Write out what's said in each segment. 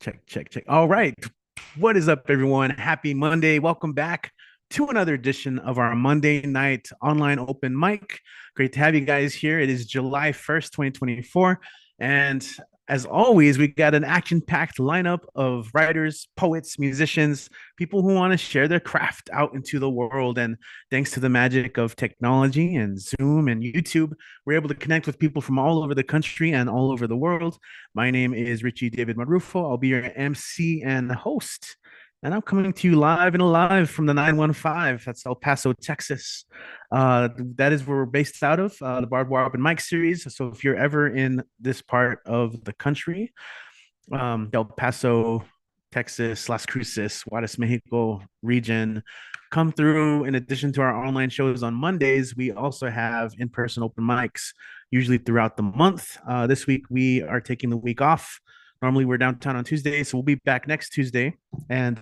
Check, check, check. All right. What is up, everyone? Happy Monday. Welcome back to another edition of our Monday night online open mic. Great to have you guys here. It is July 1st, 2024. And as always, we got an action packed lineup of writers, poets, musicians, people who want to share their craft out into the world. And thanks to the magic of technology and Zoom and YouTube, we're able to connect with people from all over the country and all over the world. My name is Richie David Marrufo. I'll be your MC and host. And I'm coming to you live and alive from the 915. That's El Paso, Texas. That is where we're based out of, the Barbed Open Mic series. So if you're ever in this part of the country, El Paso, Texas, Las Cruces, Juarez, Mexico region, come through. In addition to our online shows on Mondays, we also have in person open mics, usually throughout the month. This week, we are taking the week off. Normally, we're downtown on Tuesday, so we'll be back next Tuesday. And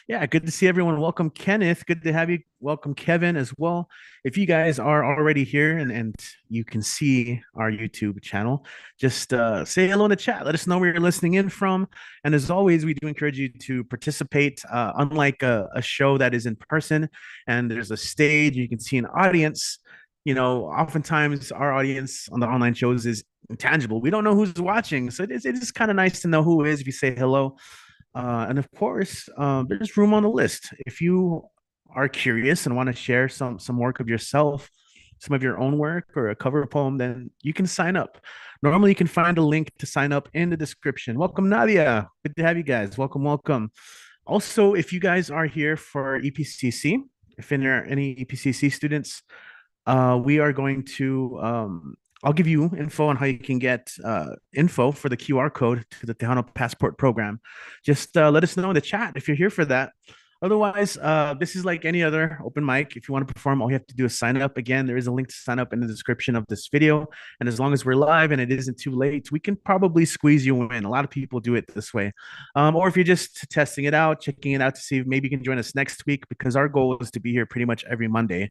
yeah, good to see everyone. Welcome, Kenneth. Good to have you. Welcome, Kevin, as well. If you guys are already here and you can see our YouTube channel, just say hello in the chat. Let us know where you're listening in from. And as always, we do encourage you to participate. Unlike a show that is in person and there's a stage, you can see an audience. Oftentimes our audience on the online shows is intangible. We don't know who's watching. So it is kind of nice to know who is if you say hello. And of course, there's room on the list. If you are curious and want to share some work of yourself, some of your own work or a cover poem, then you can sign up. Normally, you can find a link to sign up in the description. Welcome, Nadia. Good to have you guys. Welcome, welcome. Also, if you guys are here for EPCC, if there are any EPCC students, we are going to I'll give you info on how you can get info for the QR code to the Tejano Passport program. Just let us know in the chat if you're here for that. Otherwise, this is like any other open mic. If you want to perform, all you have to do is sign up. Again, there is a link to sign up in the description of this video. And as long as we're live and it isn't too late, we can probably squeeze you in. A lot of people do it this way. Or if you're just testing it out, checking it out to see if maybe you can join us next week, because our goal is to be here pretty much every Monday.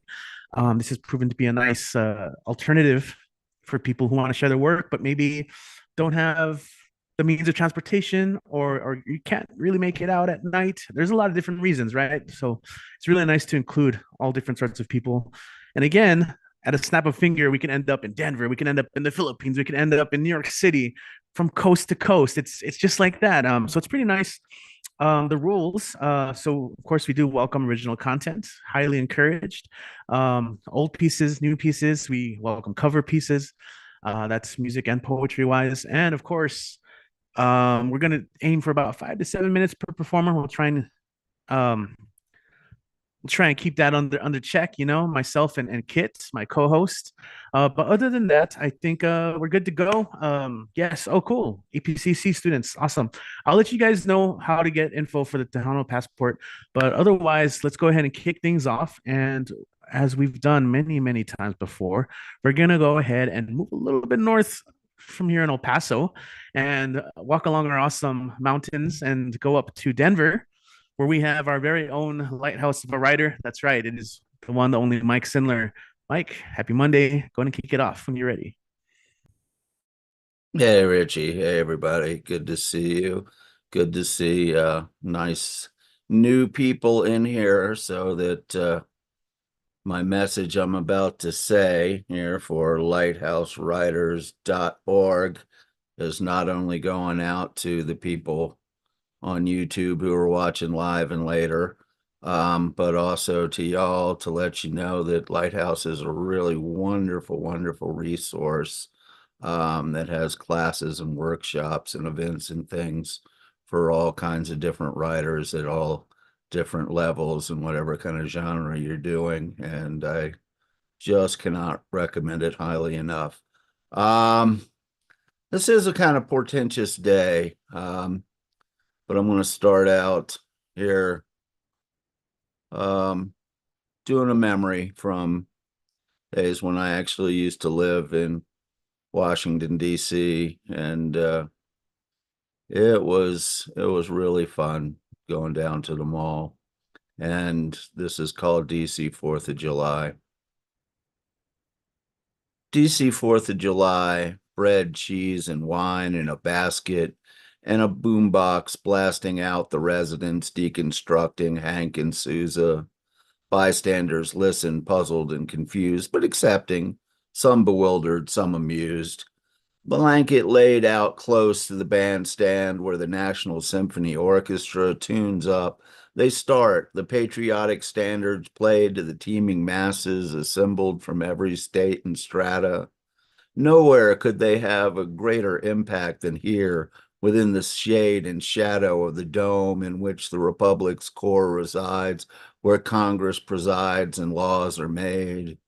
This has proven to be a nice alternative for people who want to share their work, but maybe don't have the means of transportation, or you can't really make it out at night. There's a lot of different reasons, right? So it's really nice to include all different sorts of people. And again, at a snap of finger, we can end up in Denver, we can end up in the Philippines, we can end up in New York City, from coast to coast. It's just like that. So it's pretty nice. The rules. So of course we do welcome original content, highly encouraged. Old pieces, new pieces. We welcome cover pieces. That's music and poetry wise. And of course, we're gonna aim for about 5 to 7 minutes per performer. Um, we'll try and keep that under check, myself and Kit, my co-host. But other than that, I think we're good to go. Yes. Oh, cool. EPCC students. Awesome. I'll let you guys know how to get info for the Tejano passport. But otherwise, let's go ahead and kick things off. And as we've done many, many times before, we're gonna go ahead and move a little bit north from here in El Paso and walk along our awesome mountains and go up to Denver, where we have our very own lighthouse of a writer. That's right. It is the one, the only Mike Sindler. Mike, happy Monday. Go ahead and kick it off when you're ready. Hey, Richie. Hey, everybody. Good to see you. Good to see nice new people in here so that my message I'm about to say here for lighthousewriters.org is not only going out to the people on YouTube who are watching live and later, but also to y'all to let you know that Lighthouse is a really wonderful, wonderful resource that has classes and workshops and events and things for all kinds of different writers at all different levels and whatever kind of genre you're doing. And I just cannot recommend it highly enough. This is a kind of portentous day, but I'm going to start out here doing a memory from days when I actually used to live in Washington, D.C., and it was really fun going down to the mall. And this is called DC 4th of July. DC 4th of July, bread, cheese, and wine in a basket, and a boombox blasting out the residents, deconstructing Hank and Sousa. Bystanders listened, puzzled and confused, but accepting, some bewildered, some amused. Blanket laid out close to the bandstand where the National Symphony Orchestra tunes up. They start, the patriotic standards played to the teeming masses assembled from every state and strata. Nowhere could they have a greater impact than here, within the shade and shadow of the dome in which the Republic's core resides, where Congress presides and laws are made.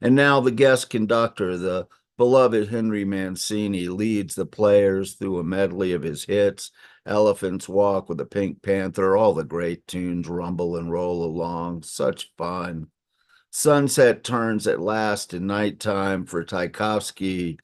And now the guest conductor, the beloved Henry Mancini, leads the players through a medley of his hits. Elephants Walk with the Pink Panther, all the great tunes rumble and roll along. Such fun. Sunset turns at last to nighttime for Tchaikovsky.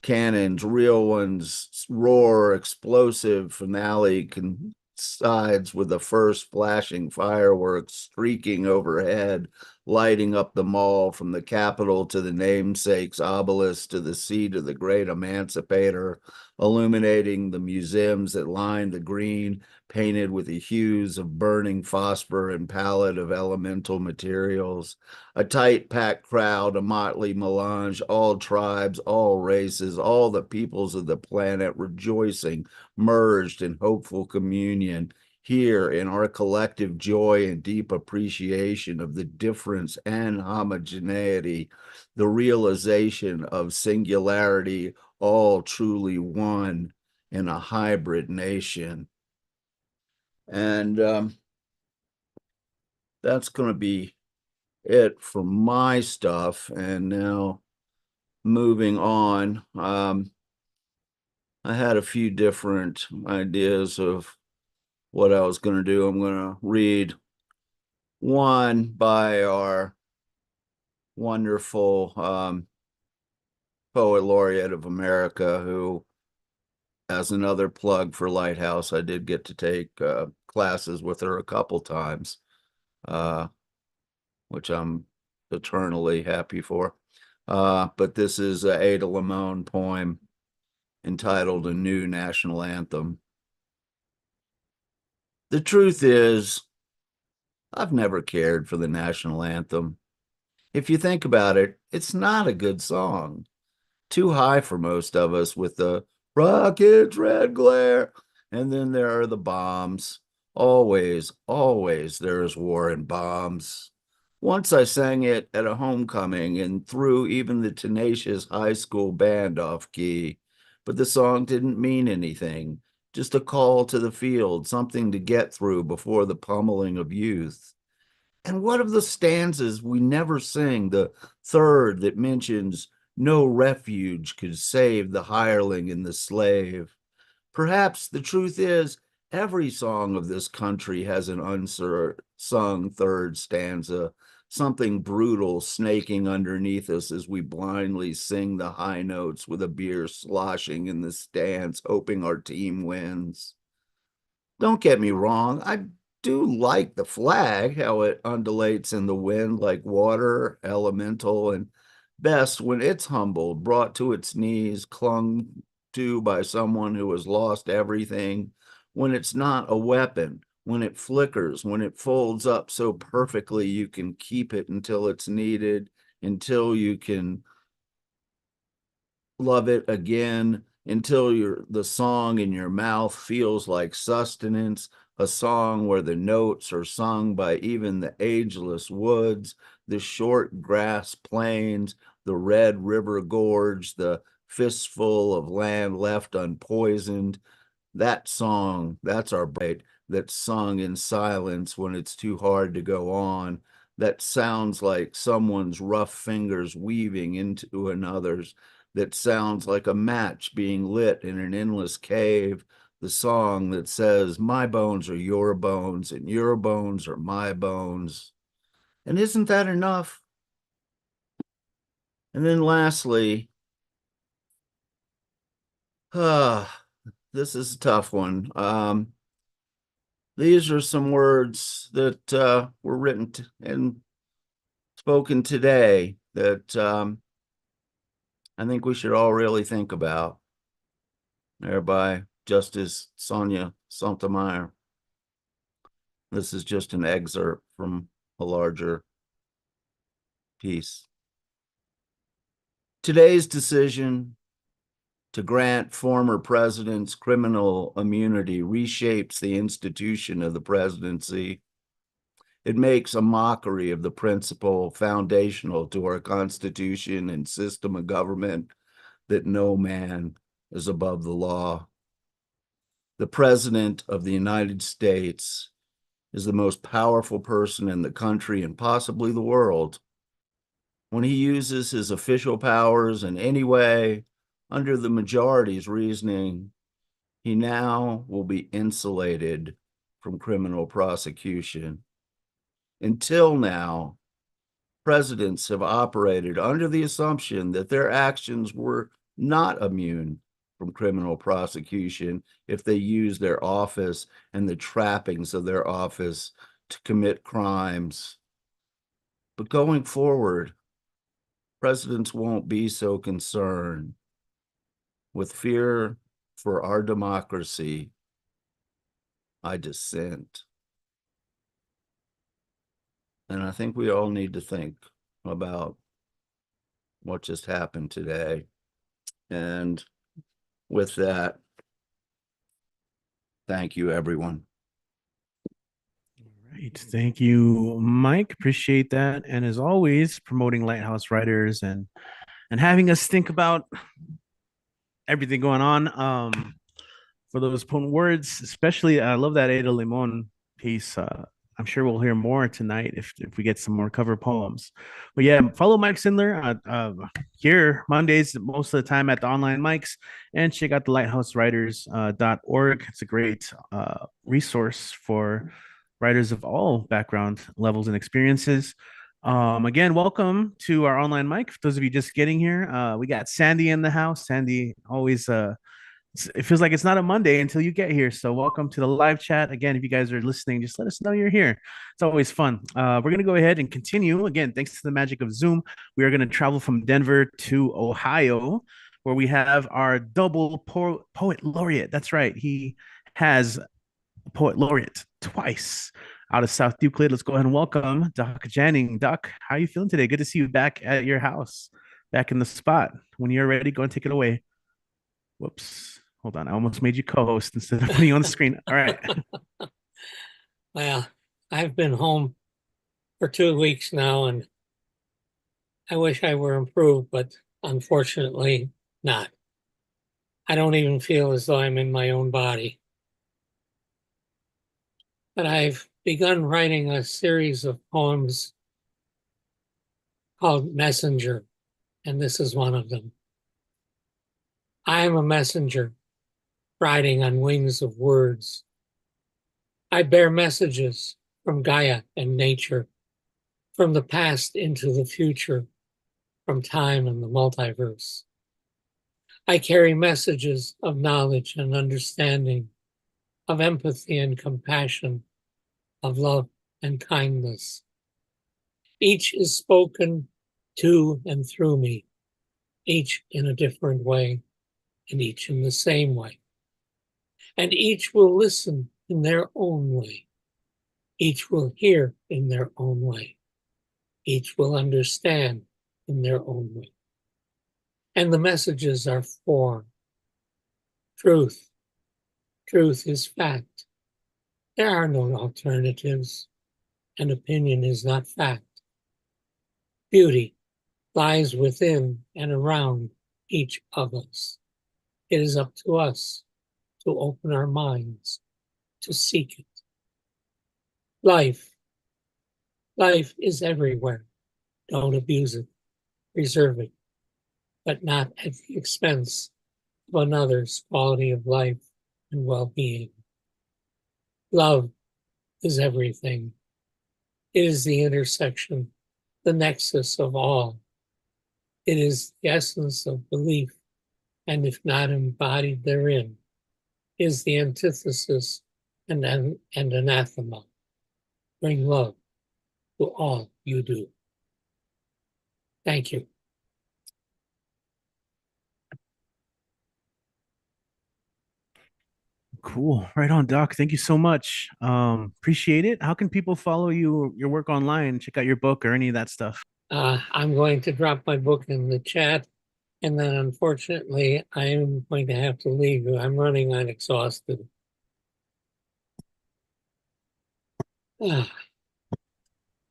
Cannons, real ones, roar, explosive finale coincides with the first flashing fireworks streaking overhead, lighting up the mall from the Capitol to the namesake's obelisk to the seat of the great emancipator, illuminating the museums that line the green, painted with the hues of burning phosphor and palette of elemental materials. A tight packed crowd, a motley melange, all tribes, all races, all the peoples of the planet rejoicing, merged in hopeful communion. Here, in our collective joy and deep appreciation of the difference and homogeneity, the realization of singularity, all truly one in a hybrid nation. And that's going to be it for my stuff. And now moving on, I had a few different ideas of what I was going to do. I'm going to read one by our wonderful poet laureate of America, who, as another plug for Lighthouse, I did get to take classes with her a couple times, which I'm eternally happy for. But this is a Ada Limon poem entitled A New National Anthem. The truth is, I've never cared for the national anthem. If you think about it, it's not a good song. Too high for most of us with the rockets, red glare. And then there are the bombs. Always, always there is war and bombs. Once I sang it at a homecoming and threw even the tenacious high school band off key, but the song didn't mean anything, just a call to the field, something to get through before the pummeling of youth. And what of the stanzas we never sing, the third that mentions no refuge could save the hireling and the slave? Perhaps the truth is, every song of this country has an unsung third stanza, something brutal snaking underneath us as we blindly sing the high notes with a beer sloshing in the stands, hoping our team wins. Don't get me wrong, I do like the flag, how it undulates in the wind like water, elemental, and best when it's humbled, brought to its knees, clung to by someone who has lost everything, when it's not a weapon, when it flickers, when it folds up so perfectly you can keep it until it's needed, until you can love it again, until the song in your mouth feels like sustenance, a song where the notes are sung by even the ageless woods, the short grass plains, the red river gorge, the fistful of land left unpoisoned. That song, that's our bite, that's sung in silence when it's too hard to go on, that sounds like someone's rough fingers weaving into another's, that sounds like a match being lit in an endless cave, the song that says, my bones are your bones and your bones are my bones. And isn't that enough? And then lastly, this is a tough one. These are some words that were written and spoken today that I think we should all really think about. They're by Justice Sonia Sotomayor. This is just an excerpt from a larger piece. Today's decision to grant former presidents criminal immunity reshapes the institution of the presidency. It makes a mockery of the principle foundational to our Constitution and system of government that no man is above the law. The President of the United States is the most powerful person in the country and possibly the world. When he uses his official powers in any way under the majority's reasoning, he now will be insulated from criminal prosecution. Until now, presidents have operated under the assumption that their actions were not immune from criminal prosecution if they use their office and the trappings of their office to commit crimes. But going forward, presidents won't be so concerned. With fear for our democracy, I dissent. And I think we all need to think about what just happened today. And with that, thank you, everyone. All right. Thank you, Mike. Appreciate that. And as always, promoting Lighthouse Writers and having us think about everything going on. For those potent words, especially I love that Ada Limon piece. I'm sure we'll hear more tonight if we get some more cover poems. But yeah, follow Mike Sindler here Mondays most of the time at the online mics, and check out the lighthousewriters.org. It's a great resource for writers of all background levels and experiences. Again, welcome to our online mic. For those of you just getting here, we got Sandy in the house. Sandy always it feels like it's not a Monday until you get here. So welcome to the live chat. Again, if you guys are listening, just let us know you're here. It's always fun. We're going to go ahead and continue. Again, thanks to the magic of Zoom, we are going to travel from Denver to Ohio, where we have our double poet laureate. That's right. He has a poet laureate twice out of South Euclid. Let's go ahead and welcome Doc Janning. Doc, how are you feeling today? Good to see you back at your house, back in the spot. When you're ready, go and take it away. Whoops. Hold on. I almost made you co-host instead of putting you on the screen. All right. Well, I've been home for 2 weeks now, and I wish I were improved, but unfortunately not. I don't even feel as though I'm in my own body. But I've begun writing a series of poems called Messenger, and this is one of them. I am a messenger, riding on wings of words. I bear messages from Gaia and nature, from the past into the future, from time and the multiverse. I carry messages of knowledge and understanding, of empathy and compassion, of love and kindness. Each is spoken to and through me, each in a different way, and each in the same way. And each will listen in their own way. Each will hear in their own way. Each will understand in their own way. And the messages are form. Truth. Truth is fact. There are no alternatives, and opinion is not fact. Beauty lies within and around each of us. It is up to us to open our minds, to seek it. Life. Life is everywhere. Don't abuse it. Preserve it, but not at the expense of another's quality of life and well-being. Love is everything. It is the intersection, the nexus of all. It is the essence of belief, and if not embodied therein, is the antithesis and anathema. Bring love to all you do. Thank you. Cool. Right on, Doc. Thank you so much. Appreciate it. How can people follow your work online, check out your book or any of that stuff? I'm going to drop my book in the chat, and then unfortunately, I am going to have to leave. I'm running on exhausted.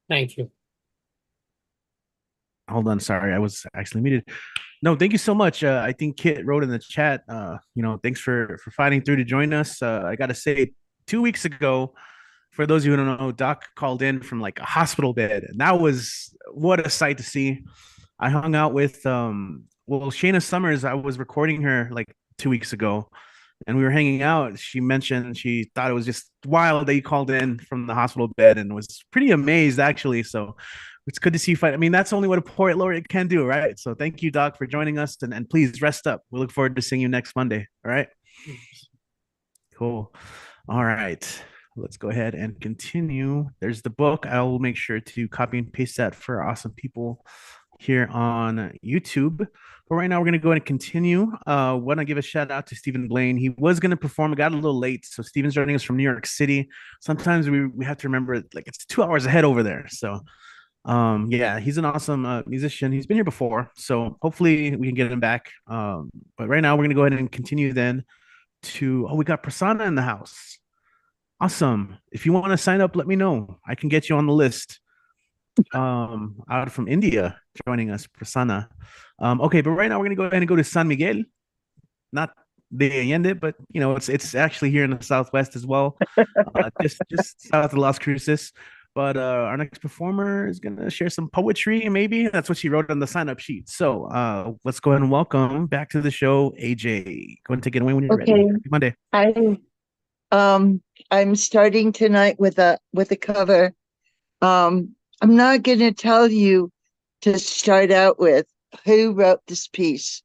Thank you. Hold on, sorry, I was actually muted. No, thank you so much. I think Kit wrote in the chat. Thanks for fighting through to join us. I got to say, 2 weeks ago, for those of you who don't know, Doc called in from like a hospital bed, and that was what a sight to see. I hung out with Shayna Summers. I was recording her like 2 weeks ago, and we were hanging out. She mentioned she thought it was just wild that you called in from the hospital bed and was pretty amazed actually. So it's good to see you fight. I mean, that's only what a poet laureate can do, right? So thank you, Doc, for joining us, and please rest up. We look forward to seeing you next Monday. All right. Cool. All right. Let's go ahead and continue. There's the book. I will make sure to copy and paste that for awesome people here on YouTube. But right now, we're going to go ahead and continue. Want to give a shout out to Stephen Blaine. He was going to perform. It got a little late. So Stephen's joining us from New York City. Sometimes we have to remember, like, it's 2 hours ahead over there. So yeah, he's an awesome musician. He's been here before. So hopefully we can get him back. But right now, we're going to go ahead and continue then we got Prasanna in the house. Awesome. If you want to sign up, let me know. I can get you on the list. Out from India joining us, Prasanna. Okay, but right now we're gonna go ahead and go to San Miguel, not the Allende, but it's actually here in the southwest as well, just south of Las Cruces. But our next performer is gonna share some poetry, maybe that's what she wrote on the sign-up sheet. So let's go ahead and welcome back to the show, AJ. Go and take it away when you're ready. Happy Monday. I'm starting tonight with a cover. I'm not going to tell you to start out with who wrote this piece,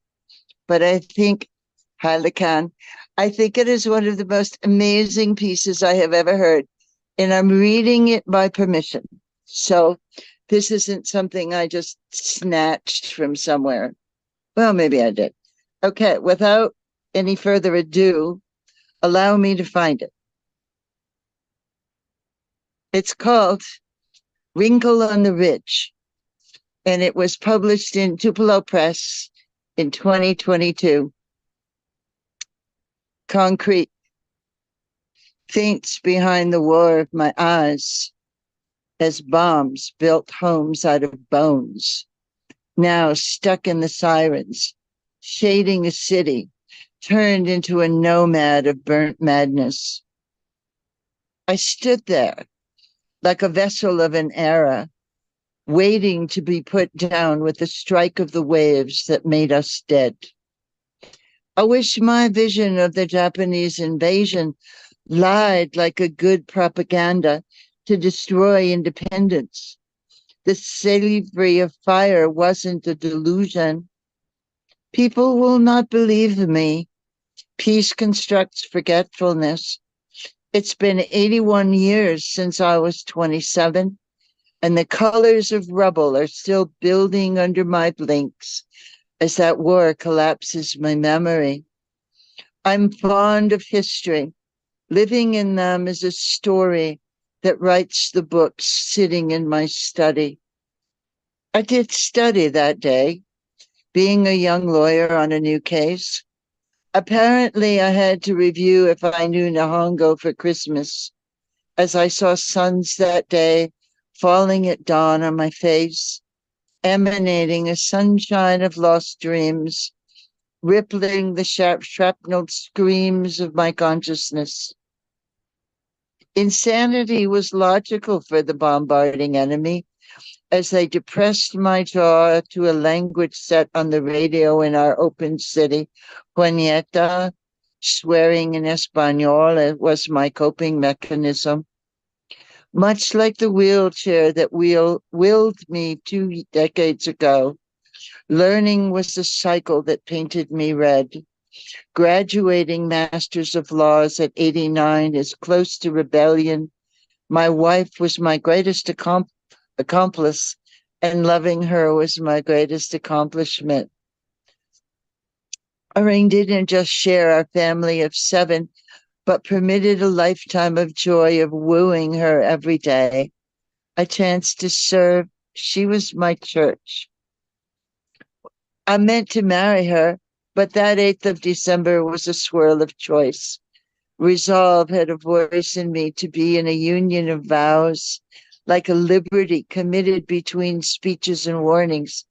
but I think Halakan. I think it is one of the most amazing pieces I have ever heard, and I'm reading it by permission. So this isn't something I just snatched from somewhere. Well, maybe I did. Okay, without any further ado, allow me to find it. It's called Wrinkle on the Ridge, and it was published in Tupelo Press in 2022. Concrete faints behind the war of my eyes as bombs built homes out of bones, now stuck in the sirens, shading a city turned into a nomad of burnt madness. I stood there like a vessel of an era, waiting to be put down with the strike of the waves that made us dead. I wish my vision of the Japanese invasion lied like a good propaganda to destroy independence. The slavery of fire wasn't a delusion. People will not believe me. Peace constructs forgetfulness. It's been 81 years since I was 27, and the colors of rubble are still building under my blinks as that war collapses my memory. I'm fond of history. Living in them is a story that writes the books sitting in my study. I did study that day, being a young lawyer on a new case. Apparently, I had to review if I knew Nihongo for Christmas, as I saw suns that day falling at dawn on my face, emanating a sunshine of lost dreams, rippling the shrapnel screams of my consciousness. Insanity was logical for the bombarding enemy, as they depressed my jaw to a language set on the radio in our open city. Juanita, swearing in Espanol, was my coping mechanism. Much like the wheelchair that willed me 2 decades ago, learning was the cycle that painted me red. Graduating Masters of Laws at 89 is close to rebellion. My wife was my greatest accomplice, and loving her was my greatest accomplishment. Irene didn't just share our family of 7 but permitted a lifetime of joy of wooing her every day. A chance to serve. She was my church. I meant to marry her, but that 8th of December was a swirl of choice. Resolve had a voice in me to be in a union of vows, like a liberty committed between speeches and warnings.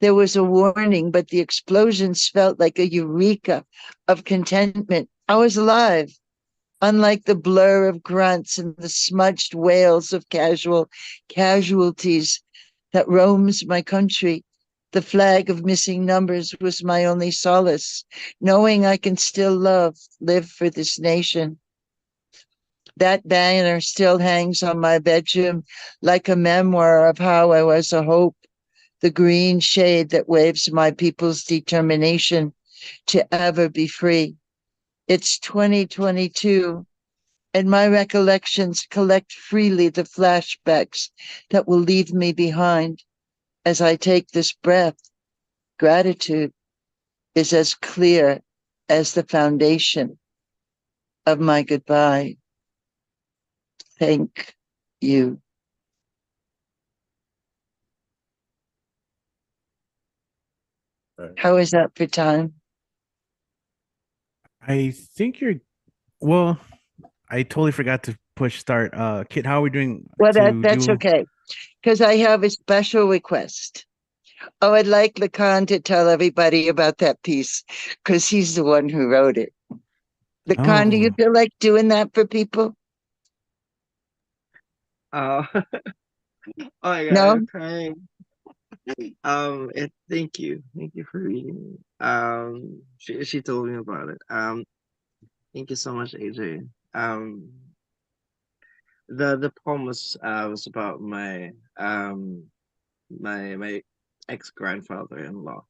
There was a warning, but the explosions felt like a eureka of contentment. I was alive, unlike the blur of grunts and the smudged wails of casualties that roams my country. The flag of missing numbers was my only solace, knowing I can still live for this nation. That banner still hangs on my bedroom like a memoir of how I was a hope, the green shade that waves my people's determination to ever be free. It's 2022, and my recollections collect freely the flashbacks that will leave me behind. As I take this breath, gratitude is as clear as the foundation of my goodbye. Thank you. How is that for time? I think you're well. I totally forgot to push start. Kit, how are we doing? Well, that's okay, because I have a special request. Oh, I'd like Lacan to tell everybody about that piece, because he's the one who wrote it. Lacan, do you feel like doing that for people? Oh, oh my God, No? I'm crying. Thank you for reading. She told me about it. Thank you so much, AJ. The poem was about my ex-grandfather-in-law,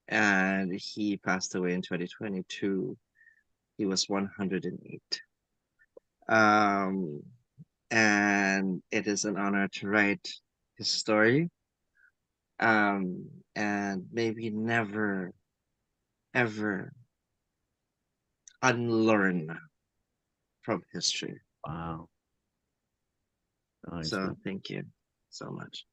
and he passed away in 2022. He was 108. And it is an honor to write his story. And maybe never, ever unlearn from history. Wow. Nice. So thank you so much.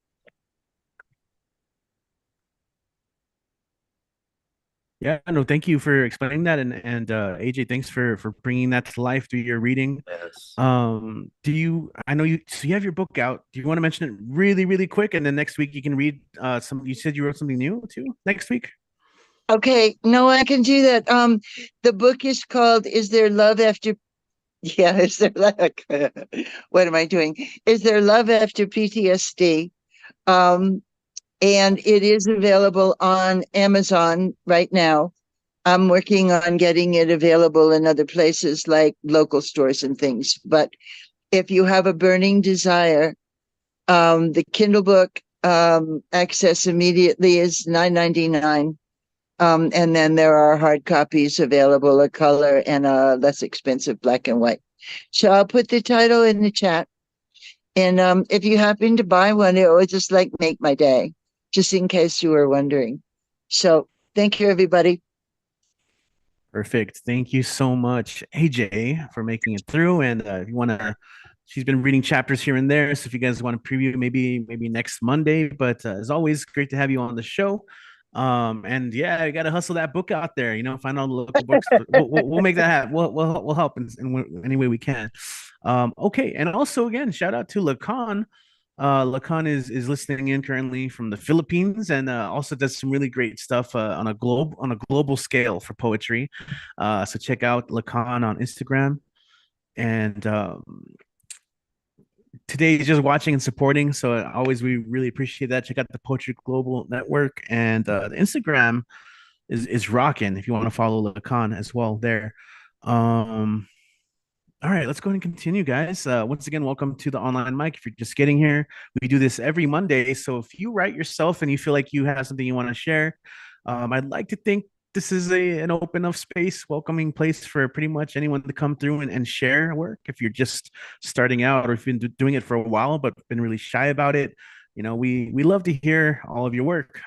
Yeah, no, thank you for explaining that, and AJ, thanks for bringing that to life through your reading. Yes. Do you? I know you. So you have your book out. Do you want to mention it really, really quick, and then next week you can read some. You said you wrote something new too next week. Okay, no, I can do that. The book is called "Is There Love After?" Yeah, is there like what am I doing? Is there love after PTSD? And it is available on Amazon right now. I'm working on getting it available in other places like local stores and things. But if you have a burning desire, the Kindle book access immediately is $9.99. And then there are hard copies available, a color and a less expensive black and white. So I'll put the title in the chat. And if you happen to buy one, it will just like make my day, just in case you were wondering. So thank you, everybody. Perfect. Thank you so much, AJ, for making it through. And if you want to, she's been reading chapters here and there. So if you guys want to preview, maybe next Monday. But as always, great to have you on the show. And yeah, you got to hustle that book out there. You know, find all the local books. We'll make that happen. We'll help in any way we can. Okay, and also again, shout out to Lacan. Lacan is listening in currently from the Philippines, and also does some really great stuff on a global scale for poetry. So check out Lacan on Instagram. And today is just watching and supporting. So always we really appreciate that. Check out the Poetry Global Network, and the Instagram is rocking. If you want to follow Lacan as well there. All right, let's go ahead and continue, guys. Once again, welcome to the online mic. If you're just getting here, we do this every Monday. So if you write yourself and you feel like you have something you want to share, I'd like to think this is an open enough space, welcoming place for pretty much anyone to come through and share work. If you're just starting out, or if you've been doing it for a while but been really shy about it, we love to hear all of your work.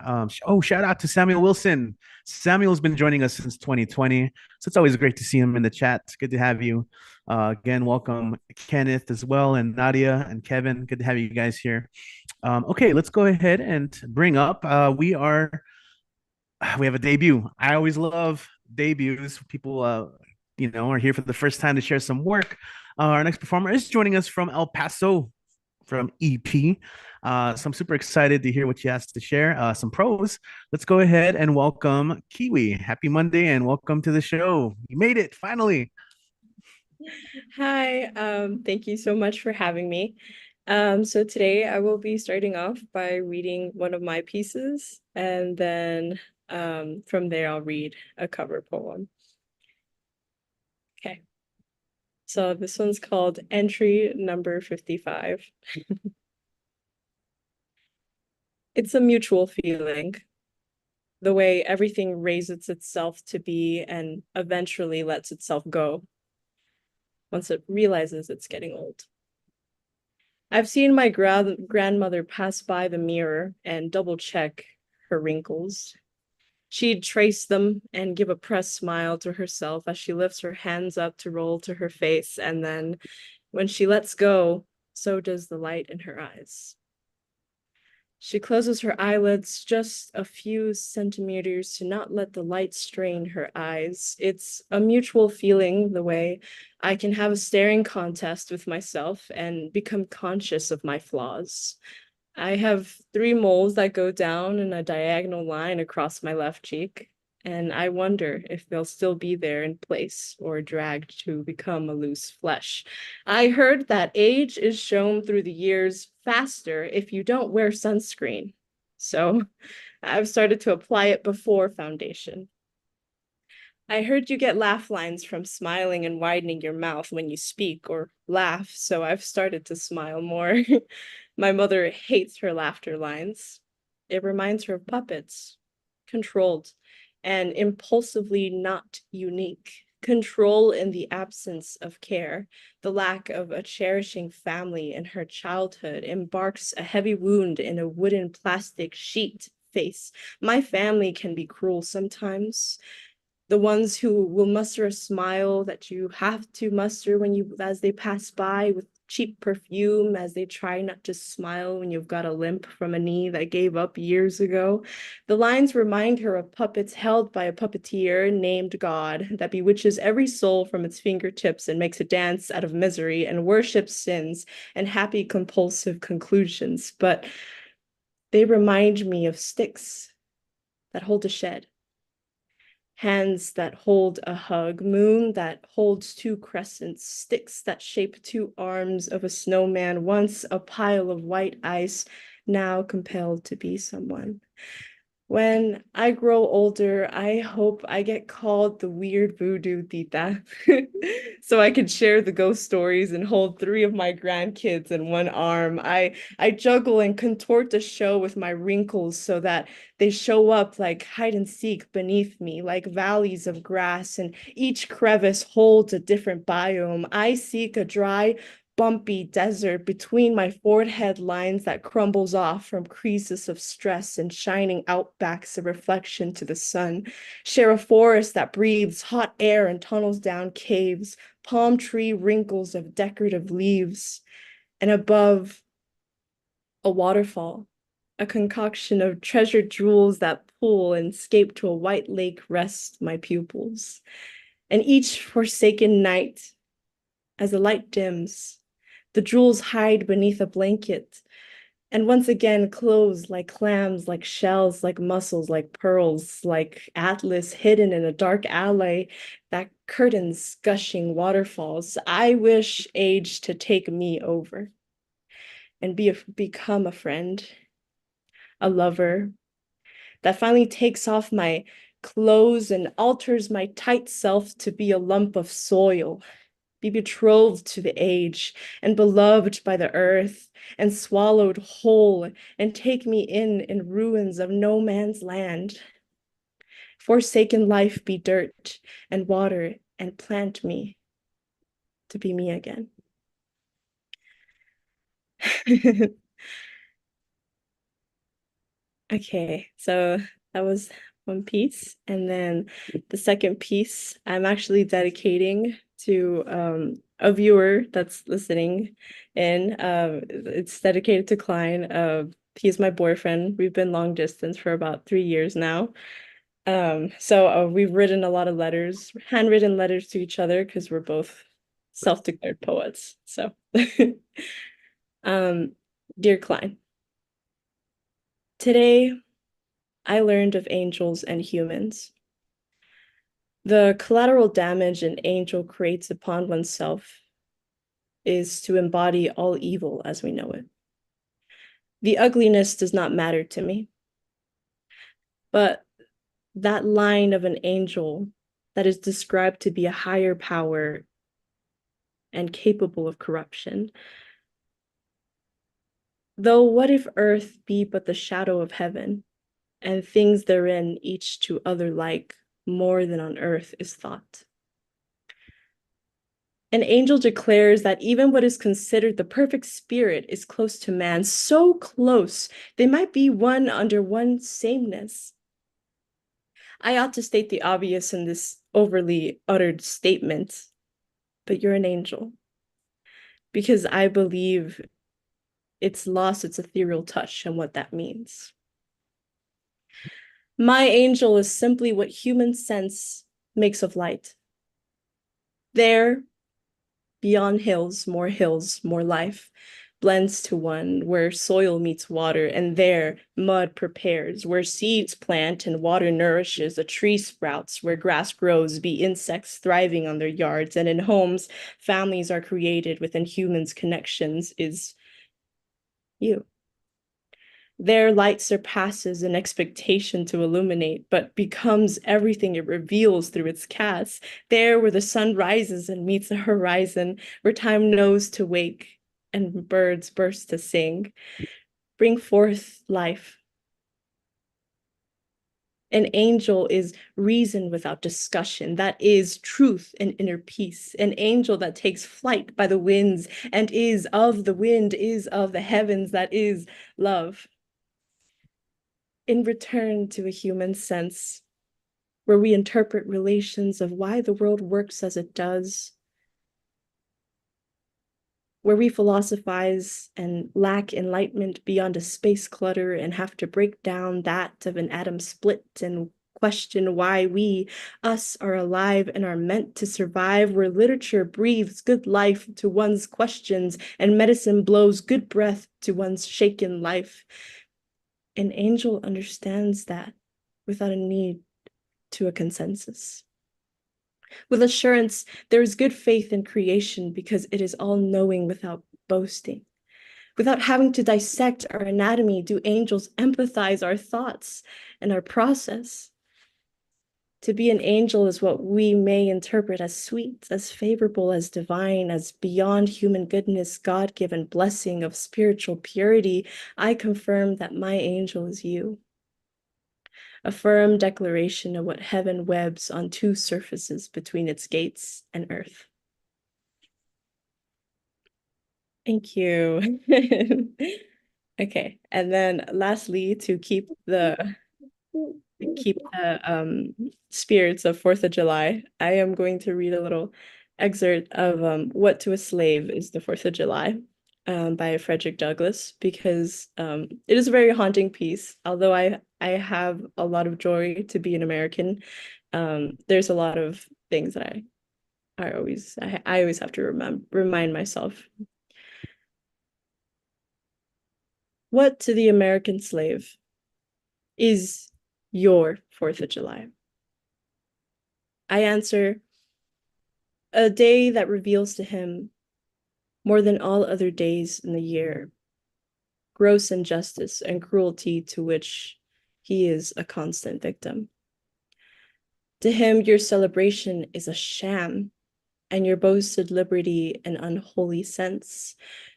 Shout out to Samuel Wilson. Samuel's been joining us since 2020, so it's always great to see him in the chat. It's good to have you. Again, welcome Kenneth as well, and Nadia and Kevin. Good to have you guys here. Okay, let's go ahead and bring up. We have a debut. I always love debuts. People, are here for the first time to share some work. Our next performer is joining us from El Paso, from EP. So I'm super excited to hear what she has to share. Some pros. Let's go ahead and welcome Kiwi. Happy Monday and welcome to the show. You made it finally. Hi, thank you so much for having me. So today I will be starting off by reading one of my pieces, and then from there I'll read a cover poem. Okay. So this one's called Entry Number 55. It's a mutual feeling, the way everything raises itself to be and eventually lets itself go once it realizes it's getting old. I've seen my grandmother pass by the mirror and double check her wrinkles. She'd trace them and give a pressed smile to herself as she lifts her hands up to roll to her face, and then when she lets go, so does the light in her eyes. She closes her eyelids just a few centimeters to not let the light strain her eyes. It's a mutual feeling, the way I can have a staring contest with myself and become conscious of my flaws. I have 3 moles that go down in a diagonal line across my left cheek, and I wonder if they'll still be there in place or dragged to become a loose flesh. I heard that age is shown through the years faster if you don't wear sunscreen. So I've started to apply it before foundation. I heard you get laugh lines from smiling and widening your mouth when you speak or laugh, so I've started to smile more. My mother hates her laughter lines. It reminds her of puppets, controlled and impulsively not unique. Control in the absence of care, the lack of a cherishing family in her childhood embarks a heavy wound in a wooden plastic sheet face. My family can be cruel sometimes. The ones who will muster a smile that you have to muster as they pass by with cheap perfume, as they try not to smile when you've got a limp from a knee that gave up years ago. The lines remind her of puppets held by a puppeteer named God that bewitches every soul from its fingertips and makes a dance out of misery and worships sins and happy compulsive conclusions. But they remind me of sticks that hold a shed. Hands that hold a hug, moon that holds 2 crescents, sticks that shape 2 arms of a snowman, once a pile of white ice, now compelled to be someone. When I grow older, I hope I get called the weird voodoo tita, so I can share the ghost stories and hold 3 of my grandkids in one arm. I juggle and contort the show with my wrinkles so that they show up like hide and seek beneath me, like valleys of grass, and each crevice holds a different biome. I seek a dry, bumpy desert between my forehead lines that crumbles off from creases of stress and shining outbacks of reflection to the sun. Share a forest that breathes hot air and tunnels down caves, palm tree wrinkles of decorative leaves, and above, a waterfall, a concoction of treasured jewels that pool and escape to a white lake rest my pupils. And each forsaken night, as the light dims, the jewels hide beneath a blanket, and once again close like clams, like shells, like mussels, like pearls, like atlas hidden in a dark alley that curtains gushing waterfalls. I wish age to take me over and become a friend, a lover that finally takes off my clothes and alters my tight self to be a lump of soil, be betrothed to the age and beloved by the earth and swallowed whole and take me in ruins of no man's land. Forsaken life be dirt and water and plant me to be me again. Okay, so that was one piece. And then the second piece I'm actually dedicating to a viewer that's listening in. It's dedicated to Klein. He's my boyfriend. We've been long distance for about 3 years now. So we've written a lot of letters, handwritten letters to each other because we're both self-declared poets. So dear Klein, today I learned of angels and humans. The collateral damage an angel creates upon oneself is to embody all evil as we know it. The ugliness does not matter to me, but that line of an angel that is described to be a higher power and capable of corruption. Though what if earth be but the shadow of heaven, and things therein each to other like, more than on earth is thought. An angel declares that even what is considered the perfect spirit is close to man, so close they might be one under one sameness. I ought to state the obvious in this overly uttered statement, but you're an angel. Because I believe it's lost its ethereal touch and what that means. My angel is simply what human sense makes of light. There, beyond hills, more life blends to one, where soil meets water, and there mud prepares, where seeds plant and water nourishes, a tree sprouts, where grass grows, be insects thriving on their yards, and in homes, families are created within humans' connections is you. Their light surpasses an expectation to illuminate, but becomes everything it reveals through its cast. There where the sun rises and meets the horizon, where time knows to wake and birds burst to sing, bring forth life. An angel is reason without discussion. That is truth and inner peace. An angel that takes flight by the winds and is of the wind, is of the heavens, that is love. In return to a human sense, where we interpret relations of why the world works as it does, where we philosophize and lack enlightenment beyond a space clutter and have to break down that of an atom split and question why we, us, are alive and are meant to survive, where literature breathes good life to one's questions and medicine blows good breath to one's shaken life. An angel understands that without a need to a consensus. With assurance, there is good faith in creation because it is all-knowing without boasting. Without having to dissect our anatomy, do angels empathize our thoughts and our process? To be an angel is what we may interpret as sweet, as favorable, as divine, as beyond human goodness, God-given blessing of spiritual purity. I confirm that my angel is you. A firm declaration of what heaven webs on two surfaces between its gates and earth. Thank you. Okay, and then lastly, to keep the spirits of 4th of July, I am going to read a little excerpt of What to a Slave is the 4th of July by Frederick Douglass, because it is a very haunting piece. Although I have a lot of joy to be an American, there's a lot of things that I always have to remind myself. What to the American slave is your 4th of July? I answer, a day that reveals to him, more than all other days in the year, gross injustice and cruelty to which he is a constant victim. To him, your celebration is a sham, and your boasted liberty an unholy sense.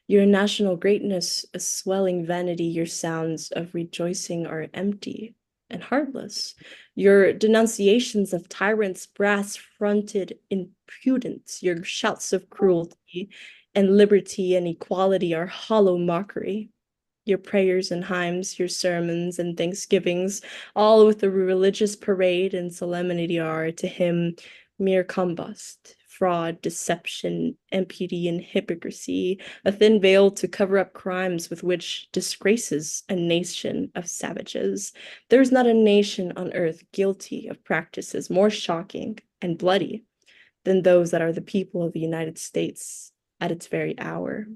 Your national greatness a swelling vanity, your sounds of rejoicing are empty and heartless. Your denunciations of tyrants brass-fronted impudence, your shouts of cruelty and liberty and equality are hollow mockery. your prayers and hymns, your sermons and thanksgivings, all with the religious parade and solemnity are to him mere combust, fraud, deception, impudity, and hypocrisy, a thin veil to cover up crimes with which disgraces a nation of savages. There is not a nation on earth guilty of practices more shocking and bloody than those that are the people of the United States at its very hour.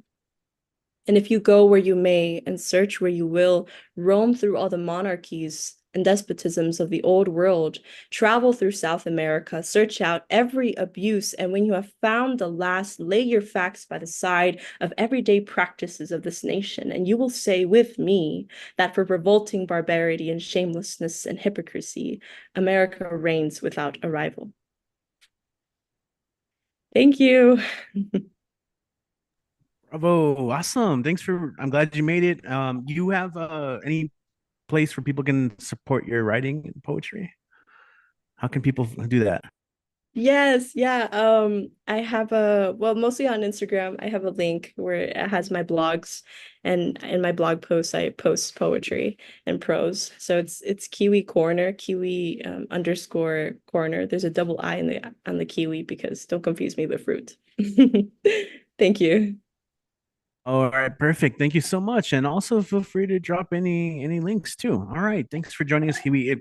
And if you go where you may and search where you will, roam through all the monarchies and despotisms of the old world, travel through South America, search out every abuse, and when you have found the last, lay your facts by the side of everyday practices of this nation, and you will say with me that for revolting barbarity and shamelessness and hypocrisy, America reigns without a rival. Thank you. Bravo. Awesome. I'm glad you made it. You have any place where people can support your writing and poetry? How can people do that? Yes, yeah. I have mostly on Instagram, I have a link where it has my blogs, and in my blog posts I post poetry and prose. So it's Kiwi Corner, Kiwi underscore corner. There's a double I on the kiwi because don't confuse me with fruit. Thank you. All right, perfect. Thank you so much. And also feel free to drop any links too. All right. Thanks for joining us, Kiwi.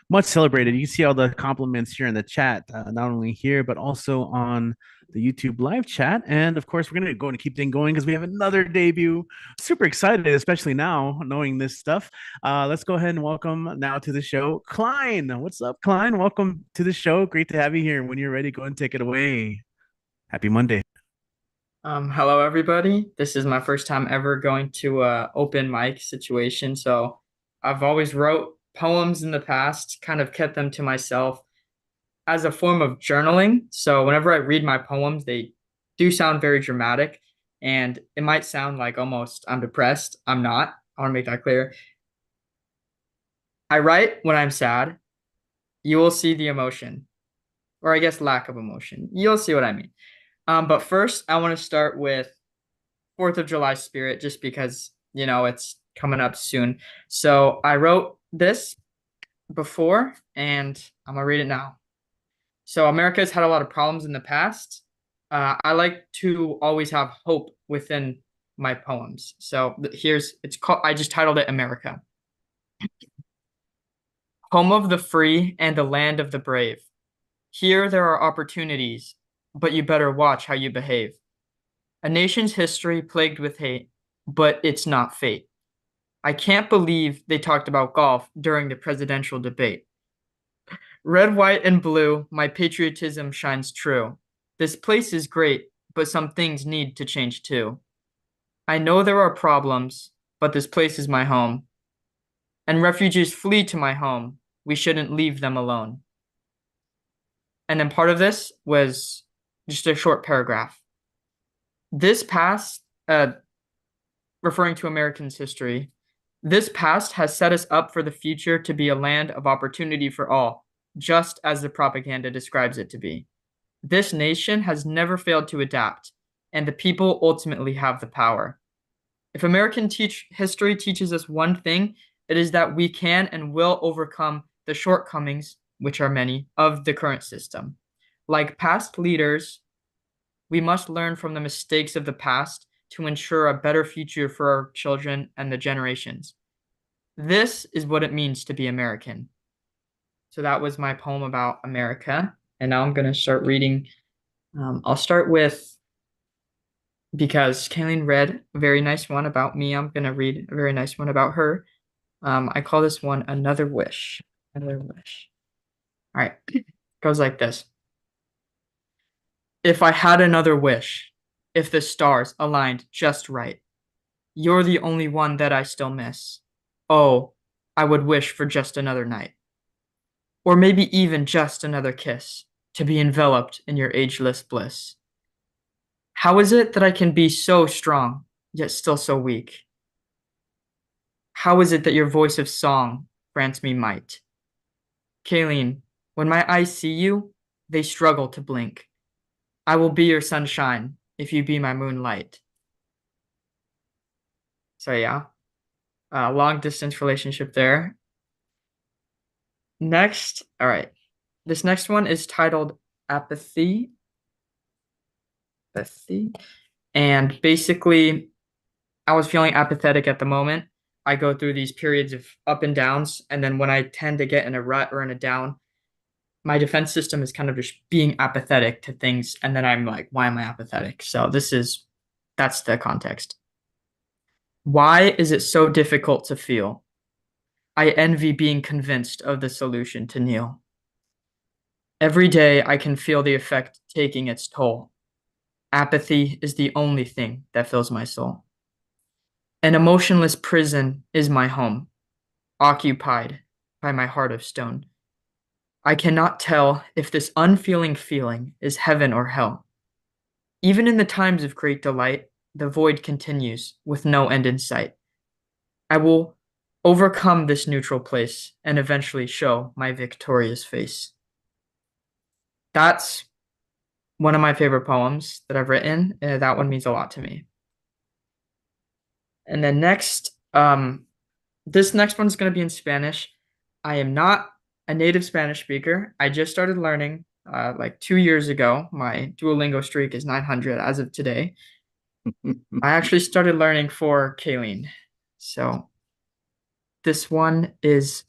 Much celebrated. You see all the compliments here in the chat, not only here, but also on the YouTube live chat. And of course, we're going to go and keep things going because we have another debut. Super excited, especially now knowing this stuff. Let's go ahead and welcome now to the show, Klein. What's up, Klein? Welcome to the show. Great to have you here. When you're ready, go and take it away. Happy Monday. Hello everybody. This is my first time ever going to a open mic situation. So I've always wrote poems in the past, kind of kept them to myself as a form of journaling. So whenever I read my poems, they do sound very dramatic, and it might sound like almost I'm depressed. I'm not. I want to make that clear. I write when I'm sad. You will see the emotion, or I guess lack of emotion. You'll see what I mean. But first, I want to start with 4th of July spirit, just because, it's coming up soon. So I wrote this before, and I'm going to read it now. So America's had a lot of problems in the past. I like to always have hope within my poems. So I just titled it America. Home of the free and the land of the brave. Here there are opportunities, but you better watch how you behave. A nation's history plagued with hate, but it's not fate. I can't believe they talked about golf during the presidential debate. Red, white, and blue, my patriotism shines true. This place is great, but some things need to change too. I know there are problems, but this place is my home. And refugees flee to my home. We shouldn't leave them alone. And then part of this was just a short paragraph. This past, referring to Americans' history, this past has set us up for the future to be a land of opportunity for all, just as the propaganda describes it to be. This nation has never failed to adapt, and the people ultimately have the power. If American history teaches us one thing, it is that we can and will overcome the shortcomings, which are many, of the current system. Like past leaders, we must learn from the mistakes of the past to ensure a better future for our children and the generations. This is what it means to be American. So that was my poem about America. And now I'm going to start reading. I'll start with, because Kayleen read a very nice one about me, I'm going to read a very nice one about her. I call this one Another Wish. Another Wish. All right. It goes like this. If I had another wish, if the stars aligned just right, you're the only one that I still miss. Oh, I would wish for just another night. Or maybe even just another kiss, to be enveloped in your ageless bliss. How is it that I can be so strong, yet still so weak? How is it that your voice of song grants me might? Kayleen, when my eyes see you, they struggle to blink. I will be your sunshine if you be my moonlight. So yeah, long distance relationship there. Next, all right. This next one is titled Apathy. Apathy. And basically, I was feeling apathetic at the moment. I go through these periods of up and downs, and then when I tend to get in a rut or in a down, my defense system is kind of just being apathetic to things, and then I'm like, why am I apathetic? So that's the context. Why is it so difficult to feel? I envy being convinced of the solution to kneel. Every day I can feel the effect taking its toll. Apathy is the only thing that fills my soul. An emotionless prison is my home, occupied by my heart of stone. I cannot tell if this unfeeling feeling is heaven or hell. Even in the times of great delight, the void continues with no end in sight. I will overcome this neutral place and eventually show my victorious face. That's one of my favorite poems that I've written. That one means a lot to me. And then next, this next one's going to be in Spanish. I am not a native Spanish speaker. I just started learning like 2 years ago. My Duolingo streak is 900 as of today. I actually started learning for Kayleen. So this one is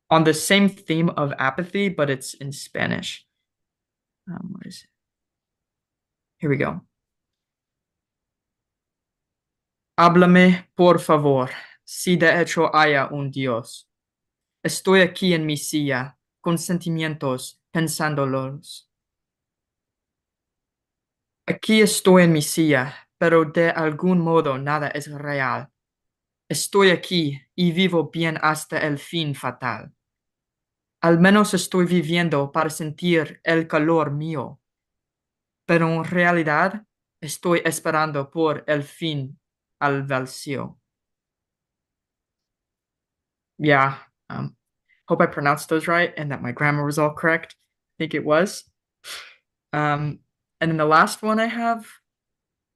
on the same theme of apathy, but it's in Spanish. What is it? Here we go. Háblame, por favor, si de hecho haya un Dios. Estoy aquí en mi silla, con sentimientos, pensándolos. Aquí estoy en mi silla, pero de algún modo nada es real. Estoy aquí y vivo bien hasta el fin fatal. Al menos estoy viviendo para sentir el calor mío. Pero en realidad estoy esperando por el fin al vacío. Yeah, hope I pronounced those right and that my grammar was all correct. I think it was. And then the last one I have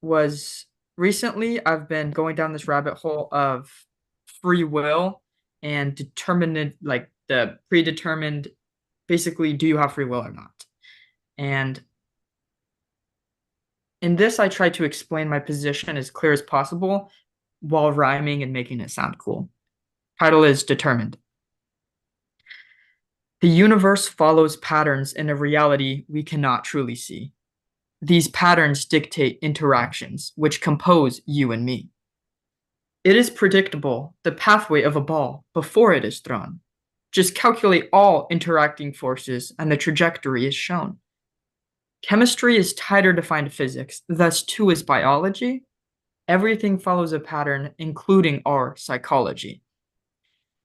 was recently I've been going down this rabbit hole of free will and determined, like the predetermined, basically, do you have free will or not? And in this, I try to explain my position as clear as possible while rhyming and making it sound cool. Title is Determined. The universe follows patterns in a reality we cannot truly see. These patterns dictate interactions which compose you and me. It is predictable, the pathway of a ball before it is thrown. Just calculate all interacting forces and the trajectory is shown. Chemistry is tighter defined to physics, thus too is biology. Everything follows a pattern, including our psychology.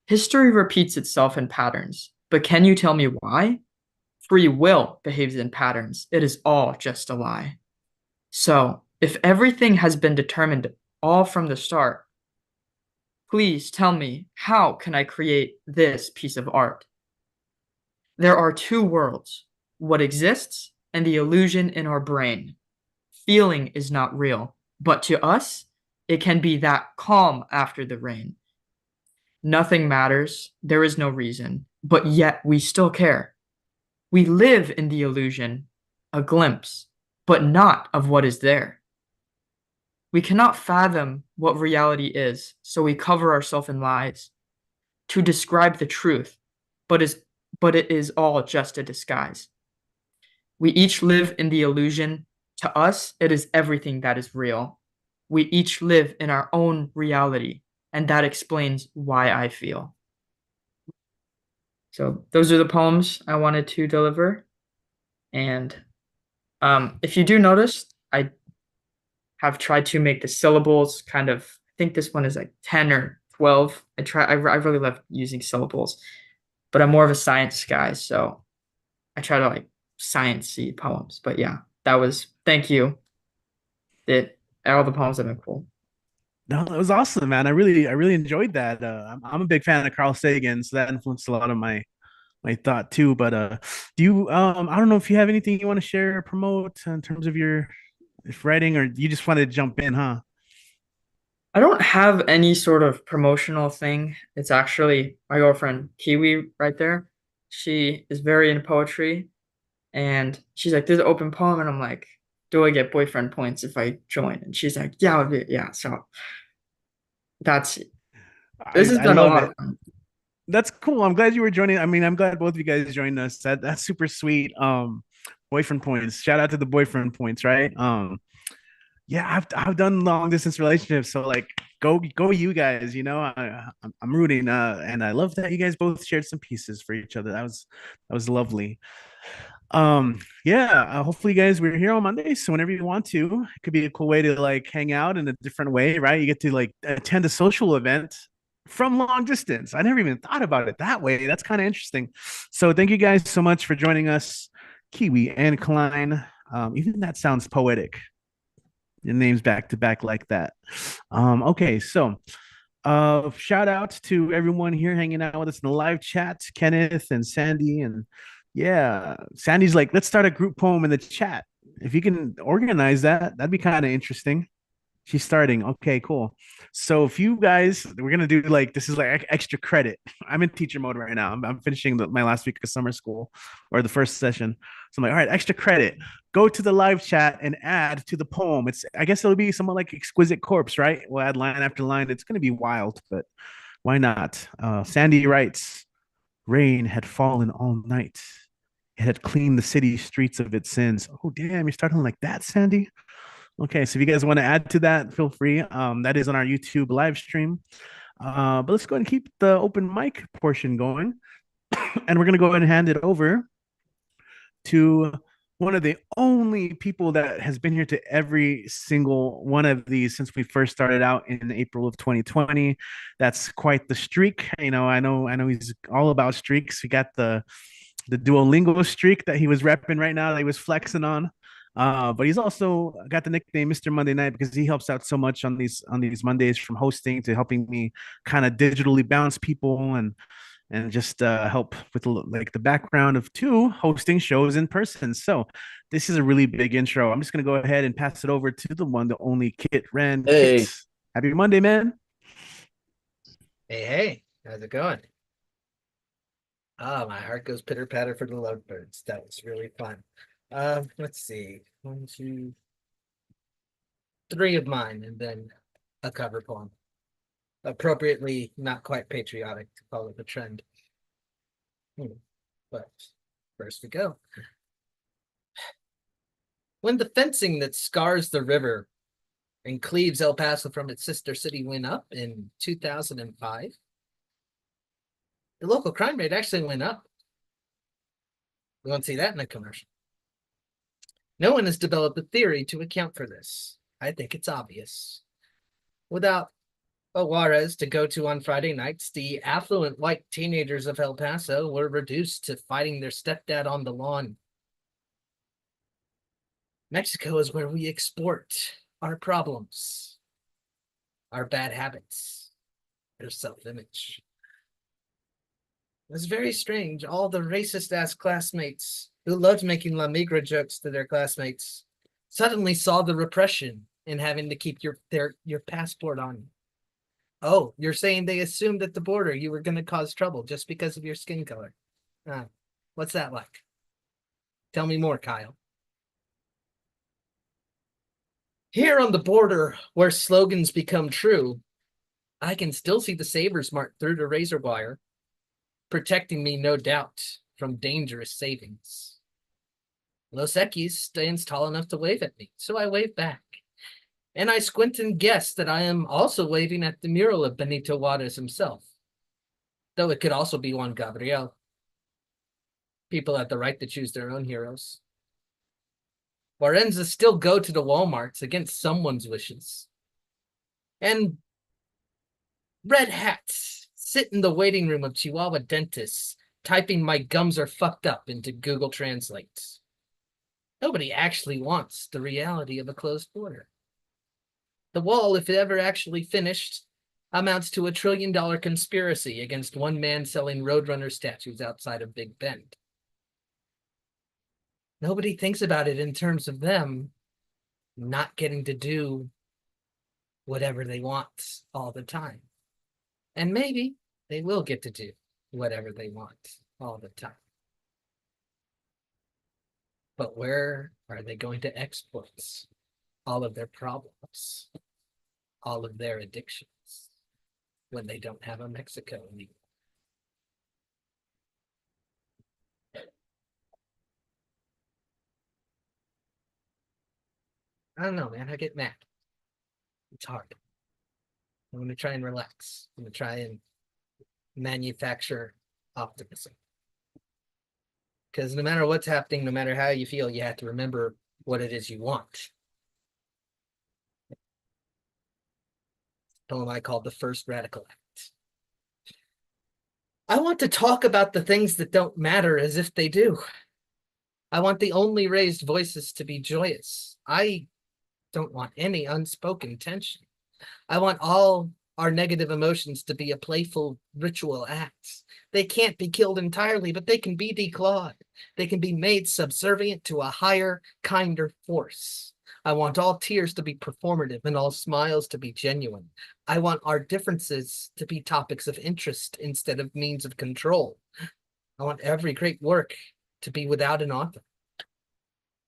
History repeats itself in patterns, but can you tell me why? Free will behaves in patterns. It is all just a lie. So, if everything has been determined all from the start, please tell me, how can I create this piece of art? There are two worlds, what exists and the illusion in our brain. Feeling is not real, but to us, it can be that calm after the rain. Nothing matters, there is no reason, but yet we still care. We live in the illusion, a glimpse, but not of what is there. We cannot fathom what reality is, so we cover ourselves in lies to describe the truth, but it is all just a disguise. We each live in the illusion. To us, it is everything that is real. We each live in our own reality, and that explains why I feel. So those are the poems I wanted to deliver. And if you do notice, I have tried to make the syllables kind of, I think this one is like 10 or 12. I really love using syllables, but I'm more of a science guy, so I try to like science-y poems. But yeah, thank you. All the poems have been cool. No, that was awesome, man. I really enjoyed that. I'm a big fan of Carl Sagan, so that influenced a lot of my thought too. But do you I don't know if you have anything you want to share or promote in terms of your writing, or you just wanted to jump in, huh? I don't have any sort of promotional thing. It's actually my girlfriend, Kiwi, right there. She is very into poetry, and she's like, "There's an open poem," and I'm like, "Do I get boyfriend points if I join?" And she's like, "Yeah, yeah." So that's this has I been a love lot it. of fun. That's cool. I'm glad you were joining. I mean, I'm glad both of you guys joined us. That's super sweet. Boyfriend points. Shout out to the boyfriend points, right? Yeah, I've done long distance relationships, so like go you guys. I'm rooting. And I love that you guys both shared some pieces for each other. That was lovely. Yeah, hopefully you guys we're here on Monday, so whenever you want to, it could be a cool way to like hang out in a different way, right? You get to like attend a social event from long distance. I never even thought about it that way. That's kind of interesting. So thank you guys so much for joining us, Kiwi and Klein. Even that sounds poetic. Your names back to back like that. Okay, so shout out to everyone here hanging out with us in the live chat, Kenneth and Sandy. And yeah, Sandy's like, let's start a group poem in the chat. If you can organize that, that'd be kind of interesting. She's starting. Okay, cool. So if you guys, we're gonna do like this is like extra credit. I'm in teacher mode right now. I'm finishing my last week of summer school or the first session. So I'm like, all right, extra credit. Go to the live chat and add to the poem. I guess it'll be somewhat like Exquisite Corpse, right? We'll add line after line. It's gonna be wild, but why not? Sandy writes, rain had fallen all night. It had cleaned the city streets of its sins. Oh damn, you're starting like that, Sandy? Okay, so if you guys want to add to that, feel free. That is on our YouTube live stream. But let's go ahead and keep the open mic portion going. And we're going to go ahead and hand it over to one of the only people that has been here to every single one of these since we first started out in April of 2020. That's quite the streak. I know he's all about streaks. He got the Duolingo streak that he was repping right now that he was flexing on. But he's also got the nickname Mr. Monday Night because he helps out so much on these Mondays, from hosting to helping me kind of digitally bounce people and just help with like the background of two hosting shows in person. So this is a really big intro. I'm just gonna go ahead and pass it over to the one, the only Kit Ren. Hey. Kit, happy Monday, man. Hey, how's it going? Oh, my heart goes pitter patter for the lovebirds. That was really fun. Let's see. 1, 2, 3 of mine, and then a cover poem. Appropriately not quite patriotic to call it a trend. But first we go. When the fencing that scars the river and cleaves El Paso from its sister city went up in 2005, the local crime rate actually went up. We won't see that in a commercial. No one has developed a theory to account for this. I think it's obvious. Without a Juarez to go to on Friday nights, the affluent white teenagers of El Paso were reduced to fighting their stepdad on the lawn. Mexico is where we export our problems, our bad habits, our self-image. It's very strange. All the racist-ass classmates who loved making La Migra jokes to their classmates suddenly saw the repression in having to keep your passport on you. Oh, you're saying they assumed at the border you were going to cause trouble just because of your skin color. What's that like? Tell me more, Kyle. Here on the border, where slogans become true, I can still see the sabers marked through the razor wire, protecting me, no doubt, from dangerous savings. Los Equis stands tall enough to wave at me, so I wave back. And I squint and guess that I am also waving at the mural of Benito Juarez himself, though it could also be Juan Gabriel. People have the right to choose their own heroes. Warrenzas still go to the Walmarts against someone's wishes. And red hats sit in the waiting room of Chihuahua dentists, typing "my gums are fucked up" into Google Translate. Nobody actually wants the reality of a closed border. The wall, if it ever actually finished, amounts to $1 trillion conspiracy against one man selling Roadrunner statues outside of Big Bend. Nobody thinks about it in terms of them not getting to do whatever they want all the time. And maybe they will get to do whatever they want all the time. But where are they going to export all of their problems, all of their addictions, when they don't have a Mexico anymore? I don't know, man. I get mad. It's hard. I'm going to try and relax. I'm going to try and manufacture optimism. Because no matter what's happening, no matter how you feel, you have to remember what it is you want. Poem I called The First Radical Act. I want to talk about the things that don't matter as if they do. I want the only raised voices to be joyous. I don't want any unspoken tension. I want all our negative emotions to be a playful ritual act. They can't be killed entirely, but they can be declawed. They can be made subservient to a higher, kinder force. I want all tears to be performative and all smiles to be genuine. I want our differences to be topics of interest instead of means of control. I want every great work to be without an author.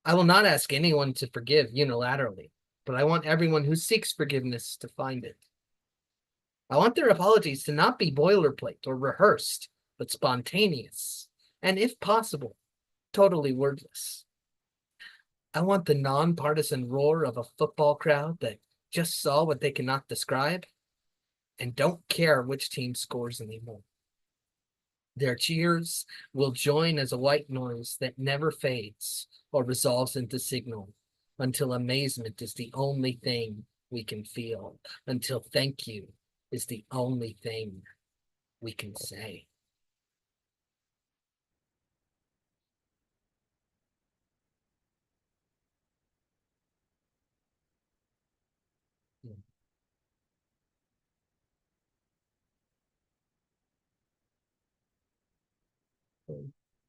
I will not ask anyone to forgive unilaterally, but I want everyone who seeks forgiveness to find it. I want their apologies to not be boilerplate or rehearsed, but spontaneous, and if possible, totally wordless. I want the nonpartisan roar of a football crowd that just saw what they cannot describe and don't care which team scores anymore. Their cheers will join as a white noise that never fades or resolves into signal until amazement is the only thing we can feel, until thank you is the only thing we can say.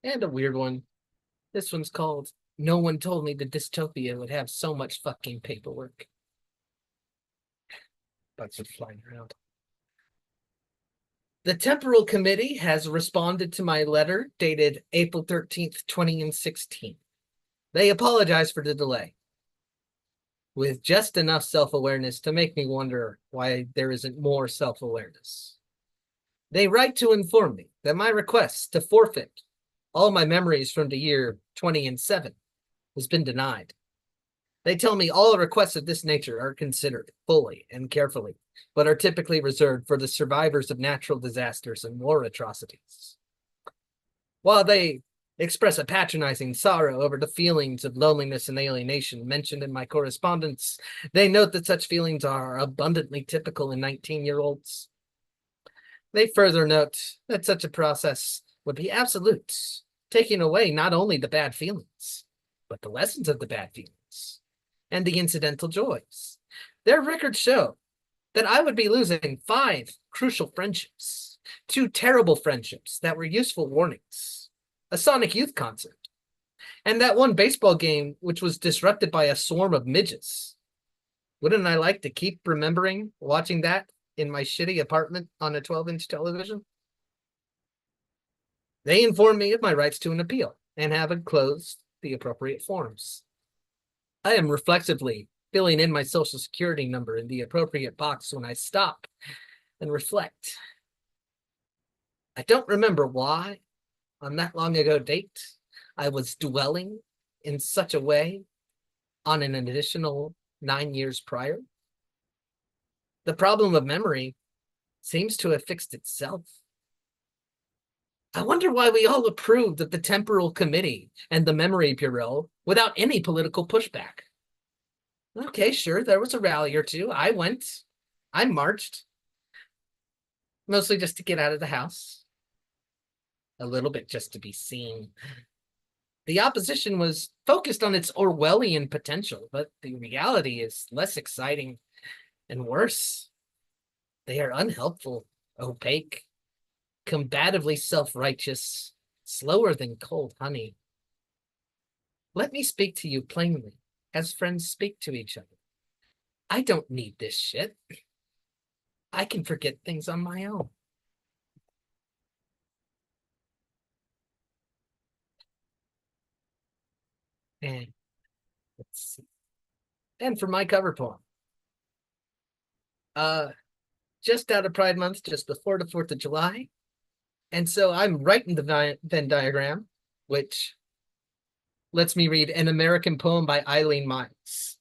And a weird one. This one's called No One Told Me the Dystopia Would Have So Much Fucking Paperwork. Bugs are flying around. The Temporal Committee has responded to my letter dated April 13th, 2016. They apologize for the delay, with just enough self-awareness to make me wonder why there isn't more self-awareness. They write to inform me that my request to forfeit all my memories from the year 2007 has been denied. They tell me all requests of this nature are considered fully and carefully, but are typically reserved for the survivors of natural disasters and war atrocities. While they express a patronizing sorrow over the feelings of loneliness and alienation mentioned in my correspondence, they note that such feelings are abundantly typical in 19-year-olds. They further note that such a process would be absolute, taking away not only the bad feelings, but the lessons of the bad feelings and the incidental joys. Their records show that I would be losing 5 crucial friendships, 2 terrible friendships that were useful warnings, a Sonic Youth concert, and that one baseball game which was disrupted by a swarm of midgets. Wouldn't I like to keep remembering watching that in my shitty apartment on a 12-inch television? They inform me of my rights to an appeal and have enclosed the appropriate forms. I am reflexively filling in my social security number in the appropriate box when I stop and reflect. I don't remember why, on that long ago date, I was dwelling in such a way on an additional 9 years prior. The problem of memory seems to have fixed itself. I wonder why we all approved of the Temporal Committee and the Memory Bureau without any political pushback. Okay, sure, there was a rally or two. I went. I marched. Mostly just to get out of the house. A little bit just to be seen. The opposition was focused on its Orwellian potential, but the reality is less exciting and worse. They are unhelpful, opaque, combatively self-righteous, slower than cold honey. Let me speak to you plainly, as friends speak to each other. I don't need this shit. I can forget things on my own. And let's see. And for my cover poem. Just out of Pride Month, just before the 4th of July. And so I'm writing the Venn diagram, which lets me read An American Poem by Eileen Myers.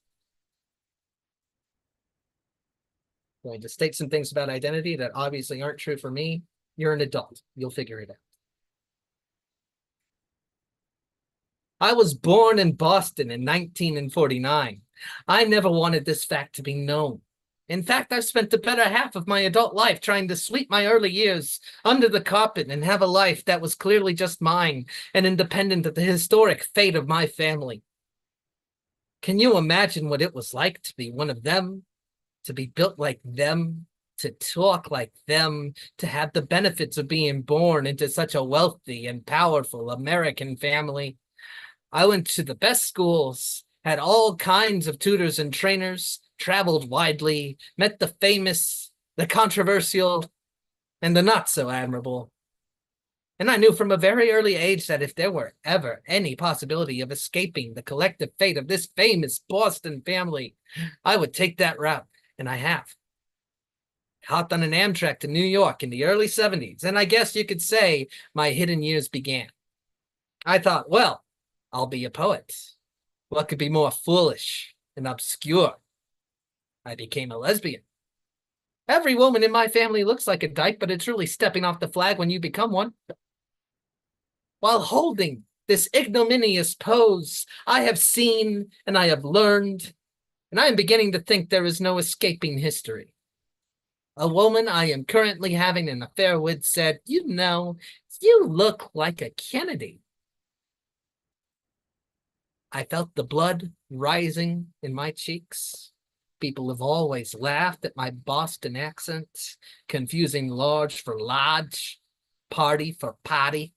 I'm going to state some things about identity that obviously aren't true for me. You're an adult. You'll figure it out. I was born in Boston in 1949. I never wanted this fact to be known. In fact, I've spent the better half of my adult life trying to sweep my early years under the carpet and have a life that was clearly just mine and independent of the historic fate of my family. Can you imagine what it was like to be one of them, to be built like them, to talk like them, to have the benefits of being born into such a wealthy and powerful American family? I went to the best schools, had all kinds of tutors and trainers, traveled widely, met the famous, the controversial, and the not so admirable. And I knew from a very early age that if there were ever any possibility of escaping the collective fate of this famous Boston family, I would take that route, and I have. Hopped on an Amtrak to New York in the early 70s, and I guess you could say my hidden years began. I thought, well, I'll be a poet. What could be more foolish and obscure? I became a lesbian. Every woman in my family looks like a dyke, but it's really stepping off the flag when you become one. While holding this ignominious pose, I have seen and I have learned, and I am beginning to think there is no escaping history. A woman I am currently having an affair with said, "You know, you look like a Kennedy." I felt the blood rising in my cheeks. People have always laughed at my Boston accent, confusing large for lodge, party for potty.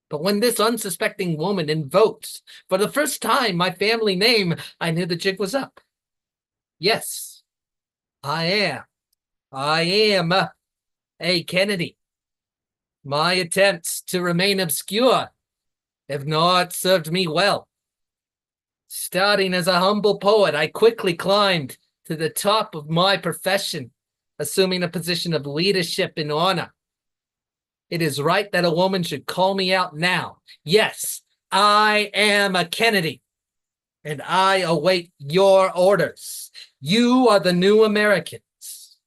But when this unsuspecting woman invoked, for the first time, my family name, I knew the jig was up. Yes, I am a Kennedy. My attempts to remain obscure have not served me well. Starting as a humble poet, I quickly climbed to the top of my profession, assuming a position of leadership and honor. It is right that a woman should call me out now. Yes, I am a Kennedy, and I await your orders. You are the new Americans.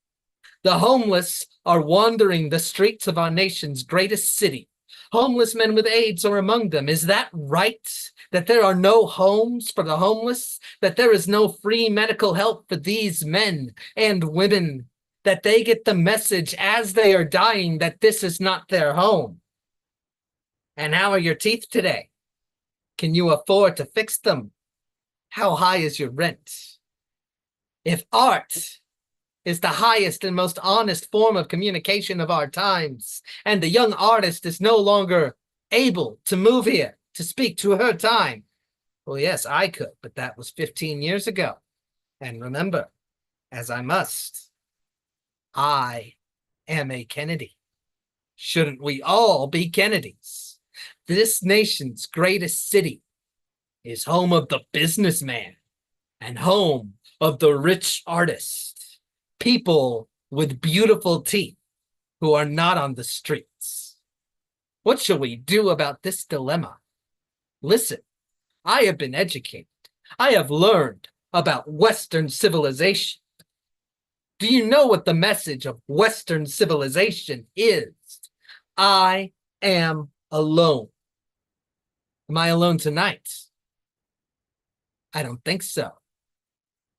The homeless are wandering the streets of our nation's greatest city. Homeless men with AIDS are among them. Is that right? That there are no homes for the homeless? That there is no free medical help for these men and women? That they get the message as they are dying that this is not their home? And how are your teeth today? Can you afford to fix them? How high is your rent? If art is the highest and most honest form of communication of our times, and the young artist is no longer able to move here to speak to her time, well, yes, I could, but that was 15 years ago. And remember, as I must, I am a Kennedy. Shouldn't we all be Kennedys? This nation's greatest city is home of the businessman and home of the rich artist. People with beautiful teeth who are not on the streets. What shall we do about this dilemma? Listen, I have been educated. I have learned about Western civilization. Do you know what the message of Western civilization is? I am alone. Am I alone tonight? I don't think so.